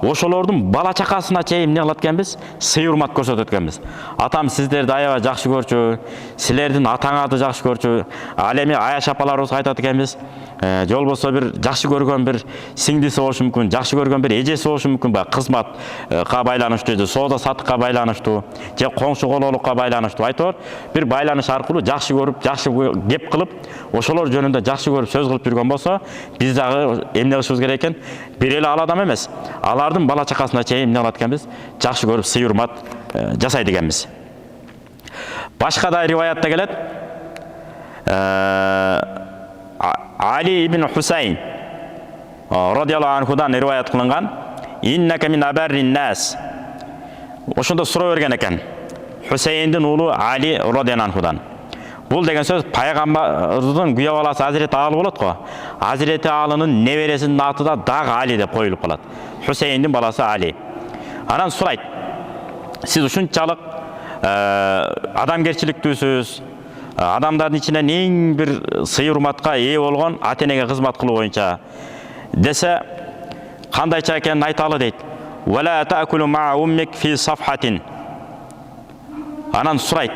ошолордун бала чакасына чейин эмне кылат экенбиз? Сый урмат көрсөтөт экенбиз. Атам сиздерди аябай жакшы көрчү, силердин атаңарды жакшы көрчү. Ал эми Аяш апаларыбызга айтат экенбиз, же болбосо бир жакшы көргөн бир сиңдиси болушу мүмкүн, жакшы көргөн бир эжеси болушу мүмкүн, кызматка байланыштуу, же соода саттыкка байланыштуу, же коңшу колоолукка байланыштуу. Айтор бир байланыш аркылуу жакшы көрүп, жакшы кеп кылып, ошолор жөнүндө жакшы көрүп сөз кылып жүргөн болсо, биз дагы эмне кылышыбыз керек экен? Бир эле ал адам эмес, алардын бала чакасына чейин эмне кылат экенбиз? Жакшы көрүп сый урмат жасайт экенбиз. Башка да риваятта келет. Али ибн Хусейн радияллаху анхудан риваят кылынган: "Иннака мин абаррин нас". Ошондо суроо берген экен Хусейндин уулу Али радияллаху анхудан. Бул деген сөз пайгамбардын күйөө баласы Азирети Алы болот го. Азирети Алынын небересинин аты да дагы Али деп коюлуп калат. Хусейндин баласы Али. Анан сурайт: "Сиз ушунчалык адамгерчиликтүүсүз, адамдардын ичинен эң бир сый урматка ээ болгон ата-энеге кызмат кылуу боюнча" десе, кандайча экенин айталы дейт. "Вала таакулу ма уммик фи сафхатин". Анан сурайт: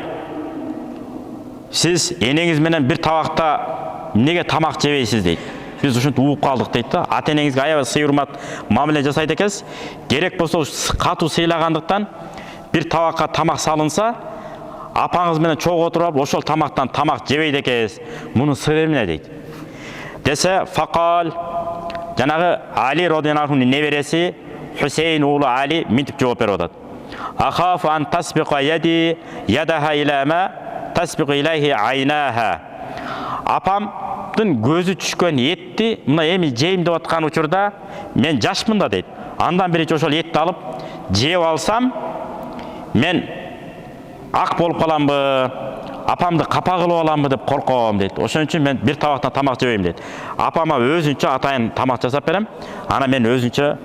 "Сиз энеңиз менен бир табакта эмнеге тамак жебейсиз" дейт. Биз ушинтип угуп калдык дейт да. Ата-энеңизге аябай сый урмат мамиле жасайт экенсиз. Керек болсо катуу сыйлагандыктан бир табакка тамак салынса, апаңыз менен чогуу отуруп ошол тамактан тамак жебейт экенсиз. Мунун сыры эмне дейт. Десе, факал, жанагы Али радияллаху анхунун небереси Хусейн уулу Али мынтип жооп берип атат: "Ахафу ан тасбиqa яди ядаха иля ма тасбиqu илайхи айнаха". Апамдын көзү түшкөн этти мына эми жейм деп аткан учурда мен жашмын да дейт. Андан биринчи ошол этти алып жеп алсам, мен ак болуп каламбы, апамды капа кылып аламбы деп корком дейт. Ошон үчүн мен бир табактан тамак жебейм дейт. Апама өзүнчө атайын тамак жасап берем, ана мен өзүнчө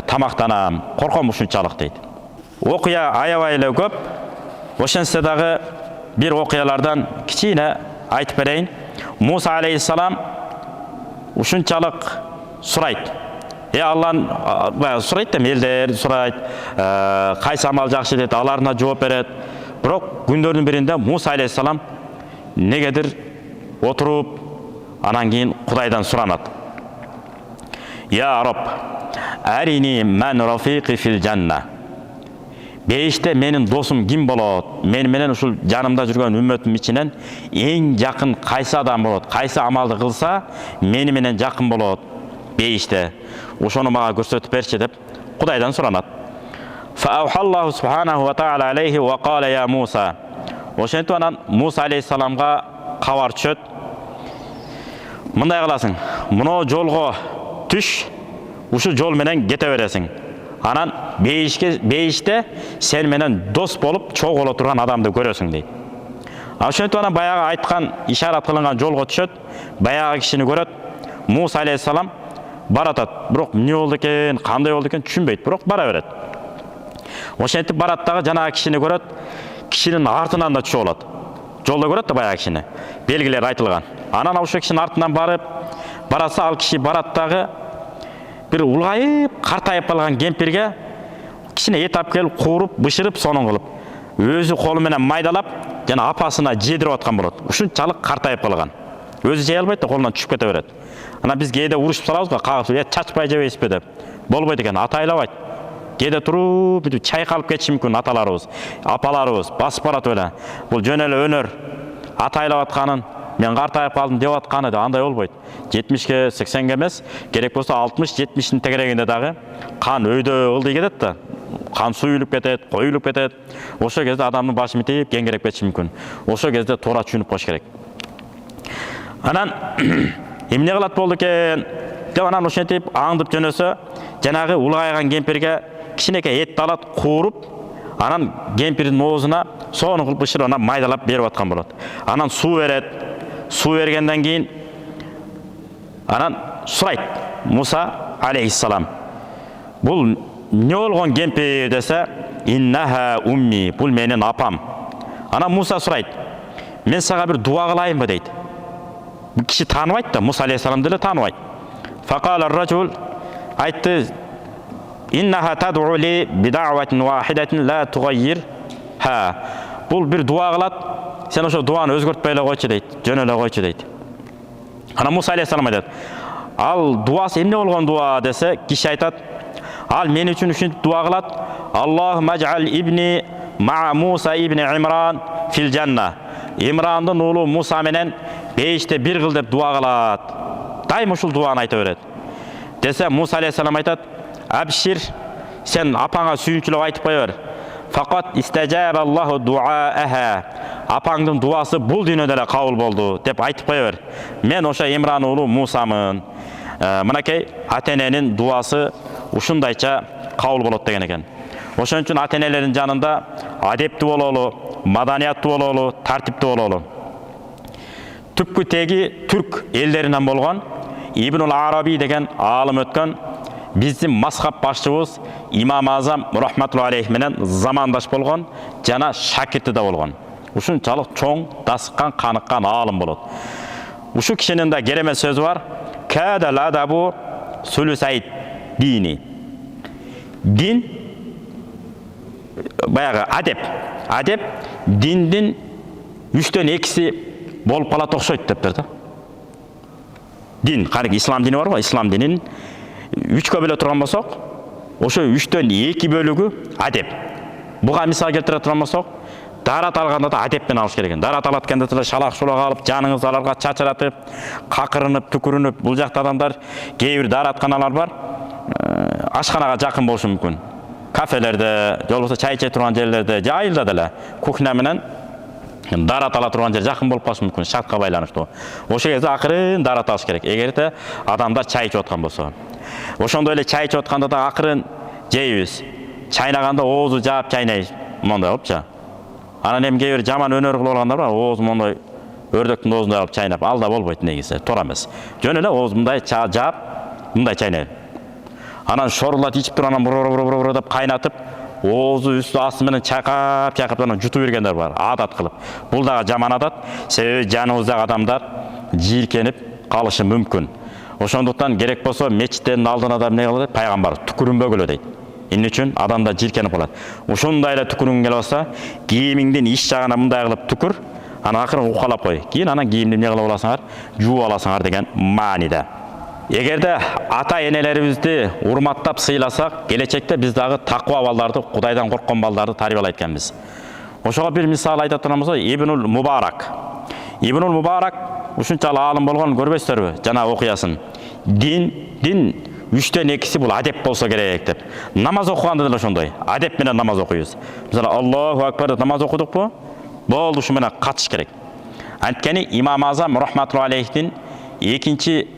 тамактанам, корком ушунчалык дейт. Окуя аябай эле көп. Ошентсе дагы бир окуялардан кичине айтып берейин. Муса алейхиссалам ушунчалык сурайт. Алланы сурайт да, элдер сурайт, кайсы амал жакшы дейт, аларына жооп берет. Бирок күндөрдүн биринде Муса алейхиссалам негедир отуруп, анан кийин Кудайдан суранат: "Я Рабб, арини ман рафиqi фил жанна". Бейиште менин досум ким болот? Мен менен ушул жанымда жүргөн үммөтүм ичинен эң жакын кайсы адам болот? Кайсы амалды кылса мени менен жакын болот бейиште? Ошону мага көрсөтүп берчи деп Кудайдан суранат. Фаухаллаху субханаху ва таала алейхи ва кала я Муса. Ошентип анан Муса алейхиссаламга кабар түшөт: "Мындай кыласың, мына жолго түш, ушул жол менен кете бересиң. Анан бейиште сен менен дос болуп чогуло турган адамды көрөсүң" дейт. Ошентип анан баягы айткан, ишарат кылынган жолго түшөт, баягы кишини көрөт. Муса алейхиссалам баратат. Бирок эмне болду экен, кандай болду экен түшүнбөйт, бирок бара берет. Ошентип барат дагы жанагы кишини көрөт, кишинин артынан да түшүп алат. Жолдо көрөт да баягы кишини, белгилер айтылган. Анан ошол кишинин артынан бараса, ал киши барат дагы бир улгайып, картайып калган кемпирге кичине эт алып келип, кууруп, бышырып, сонун кылып, өзү колу менен майдалап, жана апасына жедирип аткан болот. Ушунчалык картайып калган. Өзү жей албайт да, колунан түшүп кете берет. Анан биз кээде урушуп салабыз го, кагып, чачпай жебейсизби деп. Болбойт экен, атайлабайт. Кээде туруп, бүтүп чайкалып кетиши мүмкүн аталарыбыз, апаларыбыз басып баратып эле. Бул жөн эле өнөр. Атайлап атканын, мен картайып калдым деп атканы да андай болбойт. 70ке, 80ге эмес, керек болсо 60-70-тин тегерегинде дагы кан өйдө ылдый кетет да. Кан суюлуп кетет, коюлуп кетет. Ошол кезде адамдын башы митип, кеңиреп кетиши мүмкүн. Ошол кезде туура түшүнүп коюш керек. Анан эмне кылат болду экен деп анан ошентип аңдып жөнөсө, жанагы улгайган кемпирге кичинекей этти алат, кууруп, анан кемпирдин оозуна сонун кылып бышырып анан майдалап берип аткан болот. Анан суу берет. Суу бергенден кийин анан сурайт Муса алейхиссалам: "Бул эмне болгон кемпир?" десе, "Иннаха умми", бул менин апам. Анан Муса сурайт: "Мен сага бир дуа кылайынбы?" дейт. Бул киши тааныбайт да, Муса алейхиссаламды деле тааныбайт. Факала ар-ражул, айтты, иннаха тад'у ли бид'аватин вахидатин ла тугаййир. Бұл бір дуа қылады, сен ошо дуаны өзгөртпөй эле койчу дейт, жөн эле койчу дейт. Ана Муса алейхиссалам айтат, ал дуасы эмне болгон дуа десе, киши айтат, ал мен үчүн ушинтип дуа кылат, Аллахумма жа'ал ибни ма Муса ибни Имран фил жанна. Имрандын уулу Муса менен бейиште бир кыл деп дуа кылат. Дайым ушул дуаны айта берет. Десе Муса алейхиссалам айтат, абшир, сен апаңа сүйүнчүлүк айтып кое бер. Фақат истажаба Аллаху дуааха. Апаңдын дуасы бул дүйнөдө эле кабыл болду деп айтып кое бер. Мен ошо Имран уулу Мусамын. Мынакей ата-эненин дуасы ушундайча кабыл болот деген экен. Ошон үчүн ата-энелердин жанында адептүү бололу, маданияттуу бололу, тартиптүү бололу. Түпкү теги түрк элдеринен болгон Ибнул Араби деген аалым өткөн, биздин мазхаб башчыбыз Имам Азам рахматуллахи алейхи менен замандаш болгон жана шакирти да болгон. Ушунчалык чоң, дасыккан, каныккан аалым болот. Ушу кишинин да керемет сөзү бар. Кадал адабу сулусайт дини. Дин баягы адеп диндин 3/2 болуп калат окшойт дептир да. Дин, карик ислам дини бар го, ислам динин 3кө бөлө турган болсок, ошо 3/2 бөлүгү адеп. Буга мисал келтире турган болсок, дарат алганда да адеп менен алыш керек. Дарат алат экен да шалак шулак алып, жаныңызды аларга чачыратып, какырынып, түкүрүнүп, бул жакта адамдар кээ бир даратканалар бар. Ашканага жакын болушу мүмкүн. Кафелерде, же болбосо чай иче турган жерлерде, же айылда деле кухня менен дарат ала турган жер жакын болуп калышы мүмкүн, шартка байланыштуу. Ошо кезде акырын дарат алыш керек. Эгерде адамдар чай ичип аткан болсо. Ошондой эле чай ичип атканда да акырын жейбиз. Чайнаганда оозу жаап чайнайбыз. Мондай кылыпчы. Анан эми кээ бир жаман өнөр кылып алгандар бар, оозу мондай өрдөктүн оозундай алып чайнап, ал да болбойт негизи, туура эмес. Жөн эле оозу мындай жаап, мындай чайнайбыз. Анан шорулат ичип туруп анан бур деп кайнатып, оозу үстү асты менен чайкап анан жутуп бергендер бар, адат кылып. Бул дагы жаман адат, себеби жаныбыздагы адамдар жийиркенип калышы мүмкүн. Ошондуктан керек болсо мечиттердин алдына да эмне кылат? Пайгамбар түкүрүнбөгүлө дейт. Эмне үчүн? Адамдар жийиркенип калат. Ушундай эле түкүрүнгүң келип алса, кийимиңдин иш жагына мындай кылып түкүр, анан акырын укалап кой. Кийин анан кийимди эмне кылып аласыңар? Жууп аласыңар деген мааниде. Эгерде ата-энелерибизди урматтап сыйласак, келечекте биз дагы таква балдарды, Кудайдан корккон балдарды тарбиялайт экенбиз. Ошого бир мисал айта турган болсо, Ибнул Мубарак. Ибнул Мубарак ушунчалык аалым болгон көрбөйсүзөрбү? Жана окуясын. Дин 3/2 бул адеп болсо керек деп. Намаз окуганда деле ошондой. Адеп менен намаз окуйбуз. Мисалы Аллаху акбар деп намаз окудукпу? Болду, ушу менен катыш керек. Анткени Имам Азам рахматуллахи алейхидин экинчи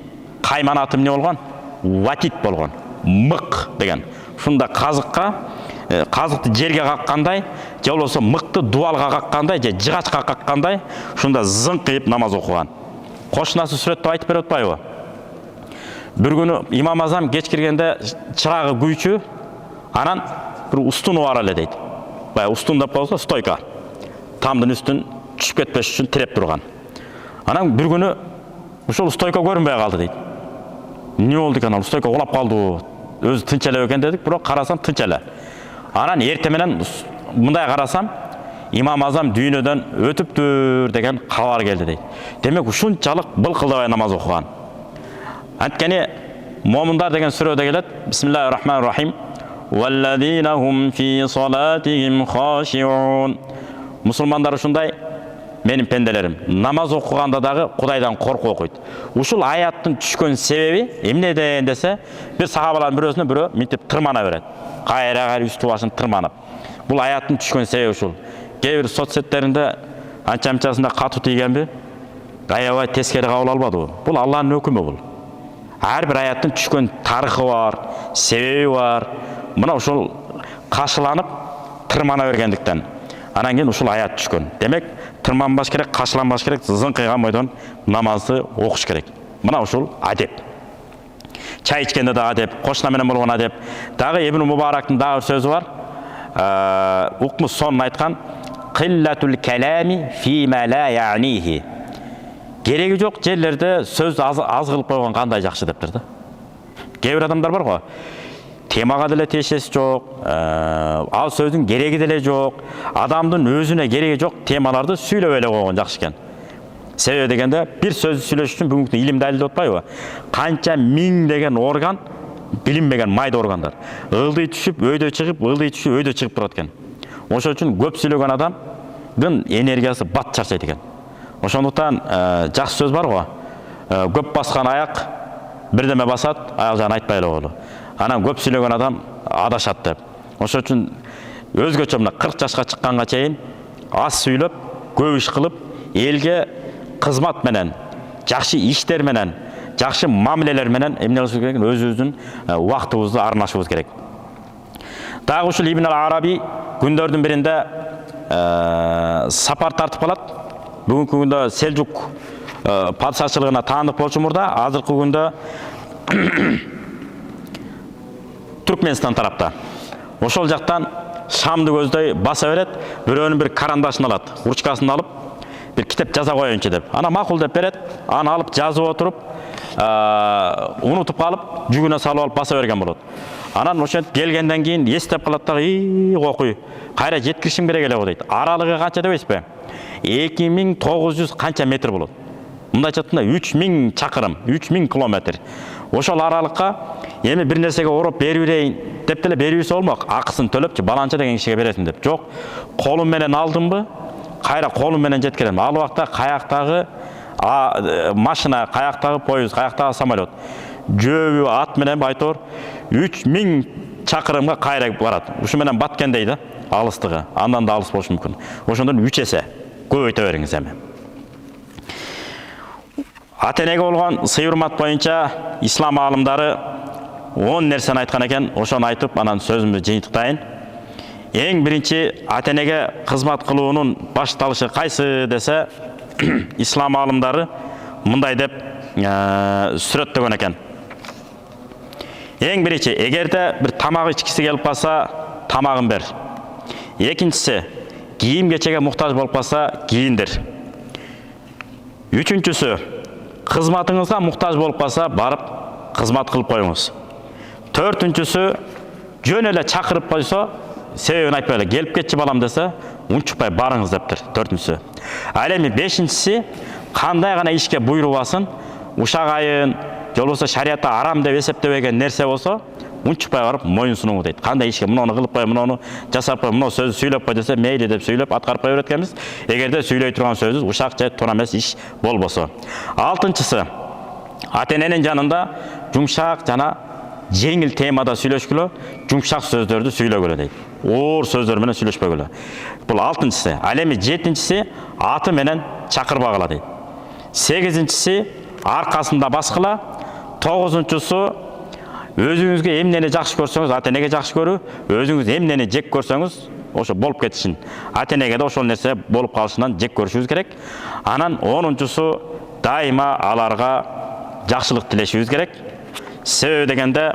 кайманаты эмне болгон? Ватит болгон. Мык деген. Ушунда казыкты жерге каккандай, же болбосо мыкты дуалга каккандай, же жыгачка каккандай, ушунда зыңкыйып намаз окуган. Кошунасы сүрөттүп айтып берип атпайбы? Bir günü İmam Azam geç kirgende çırağı güyçü, anan bir ustunu var öyle deydi. Baya ustunda olsa stoyka. Tamdın üstün düşüp ketpеш üçün tirep durgan. Anan bir günü uşul stoyka görünbey kaldı deydi. Ne oldu ki anan? Stoyka olap kaldı. Özü tınçele öken dedik, bro karasam tınçele. Anan ertemenen bunday karasam İmam Azam düğünöden ötüptür degen kabar geldi deydi. Demek uşunçalık bılkıldabay namaz okugan. Antkeni Mu'minlar деген сүрөдө келет. Bismillahirrahmanirrahim. Vallazina hum fi salatihim khashi'un. Musulmanдар ушундай, менин пенделерим, намаз окуганда дагы Кудайдан корку окуйт. Ушул аяттын түшкөн себеби эмнеден десе, бир сахабалардын бирөөсүнө бирөө мынтип тырмана берет. Кайра үстү башын тырманып. Бул аяттын түшкөн себеби ушул. Кээ бир соцсеттеринде анча-мынчасында катуу тийгенби? Аябай тескери кабыл албады. Бул Аллахтын өкүмү бул. Her bir ayattın түшкөн тарыхы бар, себеби бар. Мына ушул кашыланып, тырмана бергендиктен. Анан кийин ушул аят түшкөн. Демек, тырманбаш керек, кашыланбаш керек, зыңкыйган бойдон намазды окуш керек. Мына ушул адеп. Чай ичкенде да адеп, кошуна менен болгон адеп. Дагы Ибн Мубарактын дагы bir сөзү бар. Укму сонун айткан: "Киллатул калами фима ла я'ниhi." Кереги жок жерлерде сөз аз кылып койгон кандай жакшы дептир да. Кээ бир адамдар бар го. темаға деле тиешеси жок, ал сөздүн кереги деле жок, адамдын өзүнө кереги жок темаларды сүйлөп эле койгон жакшы экен. Себеби дегенде бир сөздү сүйлөш үчүн бүгүнкү илим далил деп атпайбы? Канча миңдеген орган, билинбеген майда органдар. Ылдый түшүп, өйдө чыгып, ылдый түшүп, өйдө чыгып турат экен. Ошол үчүн көп сүйлөгөн адамдын энергиясы бат чарчайт экен. Ошондуктан жакшы сөз бар го. Көп баскан аяк бирдеме басат, аяк жагын айтпай эле коелу. Анан көп сүйлөгөн адам адашат деп. Ошол үчүн өзгөчө мына 40 жашка чыкканга чейин аз сүйлөп, көп иш кылып, элге кызмат менен, жакшы иштер менен, жакшы мамилелер менен эмне кылышыбыз керек? Өзүбүздүн убактыбызды арнашыбыз керек. Дагы ушул Ибн ал-Араби күндөрдүн биринде сапар тартып калат. Бүгүнкү күндө Селжук падышачылыгына таандык болчу мурда, азыркы күндө Түркменстан тарапта. Ошол жактан Шамды көздөй баса берет, бирөөнүн бир карандашын алат, ручкасын алып, bir kitap жаза коеюнчу деп. Ана макул деп берет, аны алып жазып отуруп, унутуп калып, жүгүнө салып алып баса берген болот. Анан ошентип келгенден кийин эстеп калат дагы, окуй, кайра жеткиришим керек эле го дейт. Аралыгы канча дебейсизби? 2900 канча метр болот. Мындайча айтканда 3000 чакырым, 3000 километр. Ошол аралыкка эми бир нерсеге ороп берип берейин деп деле берүүсү болмок. Акысын төлөпчү баланча деген кишиге бересиң деп. Жок, колум менен алдымбы? Кайра колум менен жеткирем. Ал убакта каяктагы машина, каяктагы поезд, каяктагы самолет, жөөбү ат менен айтор 3000 чакырымга кайра барат. Ушу менен баткен дейди, алыстыгы. Андан да алыс болушу мүмкүн. Ошондон 3 эсе көбөйтө бериңиз эми. Атенеге болгон сый-урмат боюнча ислам аалымдары 10 нерсени айткан экен. Ошону айтып, анан сөзүмдү жыйынтыктайын. Эң биринчи атенеге кызмат кылуунун башталышы кайсы десе, ислам аалымдары мындай деп сүрөттөгөн экен. Эң биринчи, эгерде бир тамак ичкиси келип калса, тамагын бер. Экинчиси, кийим кечеге муктаж болуп калса, кийиндир. Үчүнчүсү, кызматыңызга муктаж болуп калса, барып кызмат кылып коюңуз. Төртүнчүсү, жөн эле чакырып койсо, себебин айтпай эле келип кетчи балам десе, унчукпай барыңыз дептир. Төртүнчүсү. Ал эми бешинчиси, кандай гана ишке буйрубасын, ушак айын, же болбосо шариятта арам деп эсептебеген нерсе болсо, унчукпай барып моюн сунуу дейт. Кандай ишке муну кылып кой, муну жасап кой, муну сөз сүйлөп кой десе, мейли деп сүйлөп аткарып кое берет экенбиз. Эгерде сүйлөй турган сөзүбүз ушак же туура эмес иш болбосо. Алтынчысы, атененин жанында жумшак жана жеңил темада сүйлөшкүлө, жумшак сөздөрдү сүйлөгүлө дейт. Оор сөздөр менен сүйлөшпөгүлө. Бул алтынчысы. Ал эми жетинчиси, аты менен чакырбагыла дейт. Сегизинчиси, аркасында баскыла. Тогузунчусу, өзүңүзгө эмнени жакшы көрсөңүз, атенеге жакшы көрүү, өзүңүз эмнени жек көрсөңүз, ошо болуп кетишин. Атенеге да ошол нерсе болуп калышынан жек көрүшүбүз керек. Анан 10-чусу, дайыма аларга жакшылык тилешибиз керек. Себеби дегенде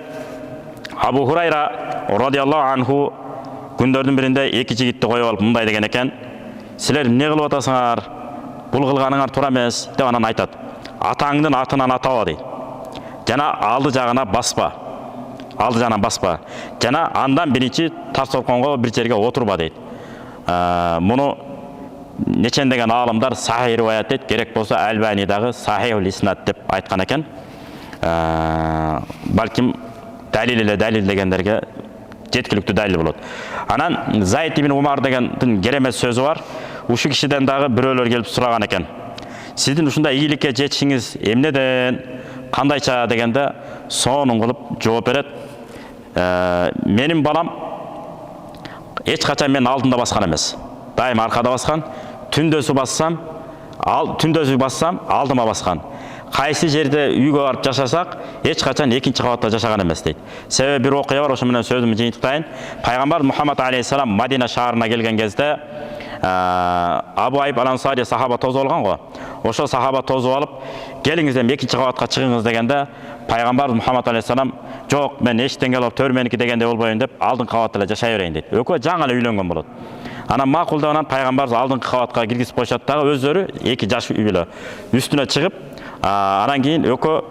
Абу Хурайра радиаллаху анху күндөрдүн биринде эки жигитти коюп алып мындай деген экен: "Силер эмне кылып атасыңар? Бул кылганыңар туура эмес" деп анан айтат. "Атаңдын атынан атаба" дейт. Жана алды жагына баспа. Алды жагынан баспа. Жана андан биринчи тас толконго бир жерге отурба дейт. Муну нечен деген аалымдар сахih риваят дейт, керек болсо Албани дагы сахih иснат деп айткан экен. Балким далил эле далил дегендерге жеткиликтүү далил болот. Анан Зайд ибн Умар дегендин керемет сөзү бар. Ушу кишиден дагы бирөөлөр келип сураган экен: "Сиздин ушундай ийгиликке жетишиңиз эмнеден, кандайча?" дегенде сонун кылып жооп берет: "Менин балам эч качан мен алдында баскан эмес. Дайым аркада баскан. Түндөсү бассам, алдыма баскан. Кайсы жерде үйгө барып жашасак, эч качан экинчи кабатта жашаган эмес" дейт. Себеби бир окуя бар, ошо менен сөзүмдү жыйынтыктайын. Пайгамбар Мухаммад алейхиссалам Мадина шаарына келген кезде Абу Айб ал-Ансари сахаба тозуп алган го. Ошо сахаба тозуп алып, "Келиңиз эми экинчи кабатка чыгыңыз" дегенде, Пайгамбар Мухаммад алейхиссалам "Жок, мен эчтен келип төр меники дегенде болбойм" деп, алдыңкы кабатта эле жашай берейин дейт. Экөө жаңы эле үйлөнгөн болот. Анан макул деп анан Пайгамбар алдыңкы кабатка киргизип коюшат дагы, өздөрү эки жаш үй эле үстүнө чыгып, анан кийин экөө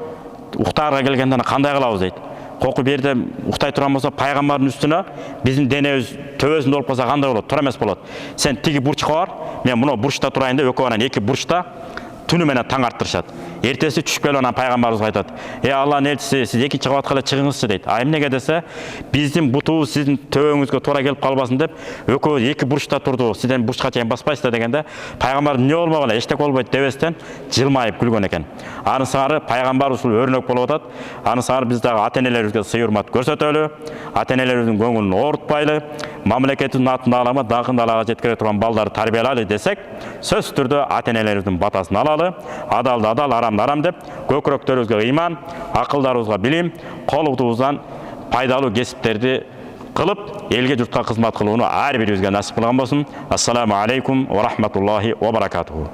уктаарга келгенде кандай кылабыз дейт. қоқы берді ұқтай тұрған болса, пайғамбардың үстіне біздің денеміз төбесінде болып қалса қандай болады? Тұра емес болады. Сен тиги бурчқа бар, мен мына бурчта тұрайын деп, екеуінен екі бурчта түніменен таң арттырышады. Ертесі түшіп келіп анан пайғамбарымыз айтады: Алланың елшісі, сіз екінші қабатқа шығыңызшы дейді. Эмнеге десе, біздің бутубуз сіздің төбеңізге тура келіп қалбасын деп, экөөбүз екі бурчта тұрды, сізден бурчқа чейин баспайсыздар дегенде, пайғамбар не болмағыла, эчтеке болбойт дебестен жылмайып күлген екен. Аны сыңары пайғамбар ушул өрнөк болуп атат. Аны сыңары биз дагы ата-энелерибизге сый-урмат көрсөтөлү, ата-энелерибиздин көңүлүн оорутпайлы, мамлекеттин атын алама, даңкын алага жеткире турган балдарды тарбиялайлы десек, сөзсүз түрдө ата-энелерибиздин батасын алалы, адалды адал, арамды арам деп, көкүрөктөрүбүзгө ыйман, акылдарыбызга билим, колубуздан пайдалуу кесиптерди кылып, элге журтка кызмат кылууну ар бирибизге насип кылган болсун. Ассаламу алейкум ва рахматуллахи ва баракатуху.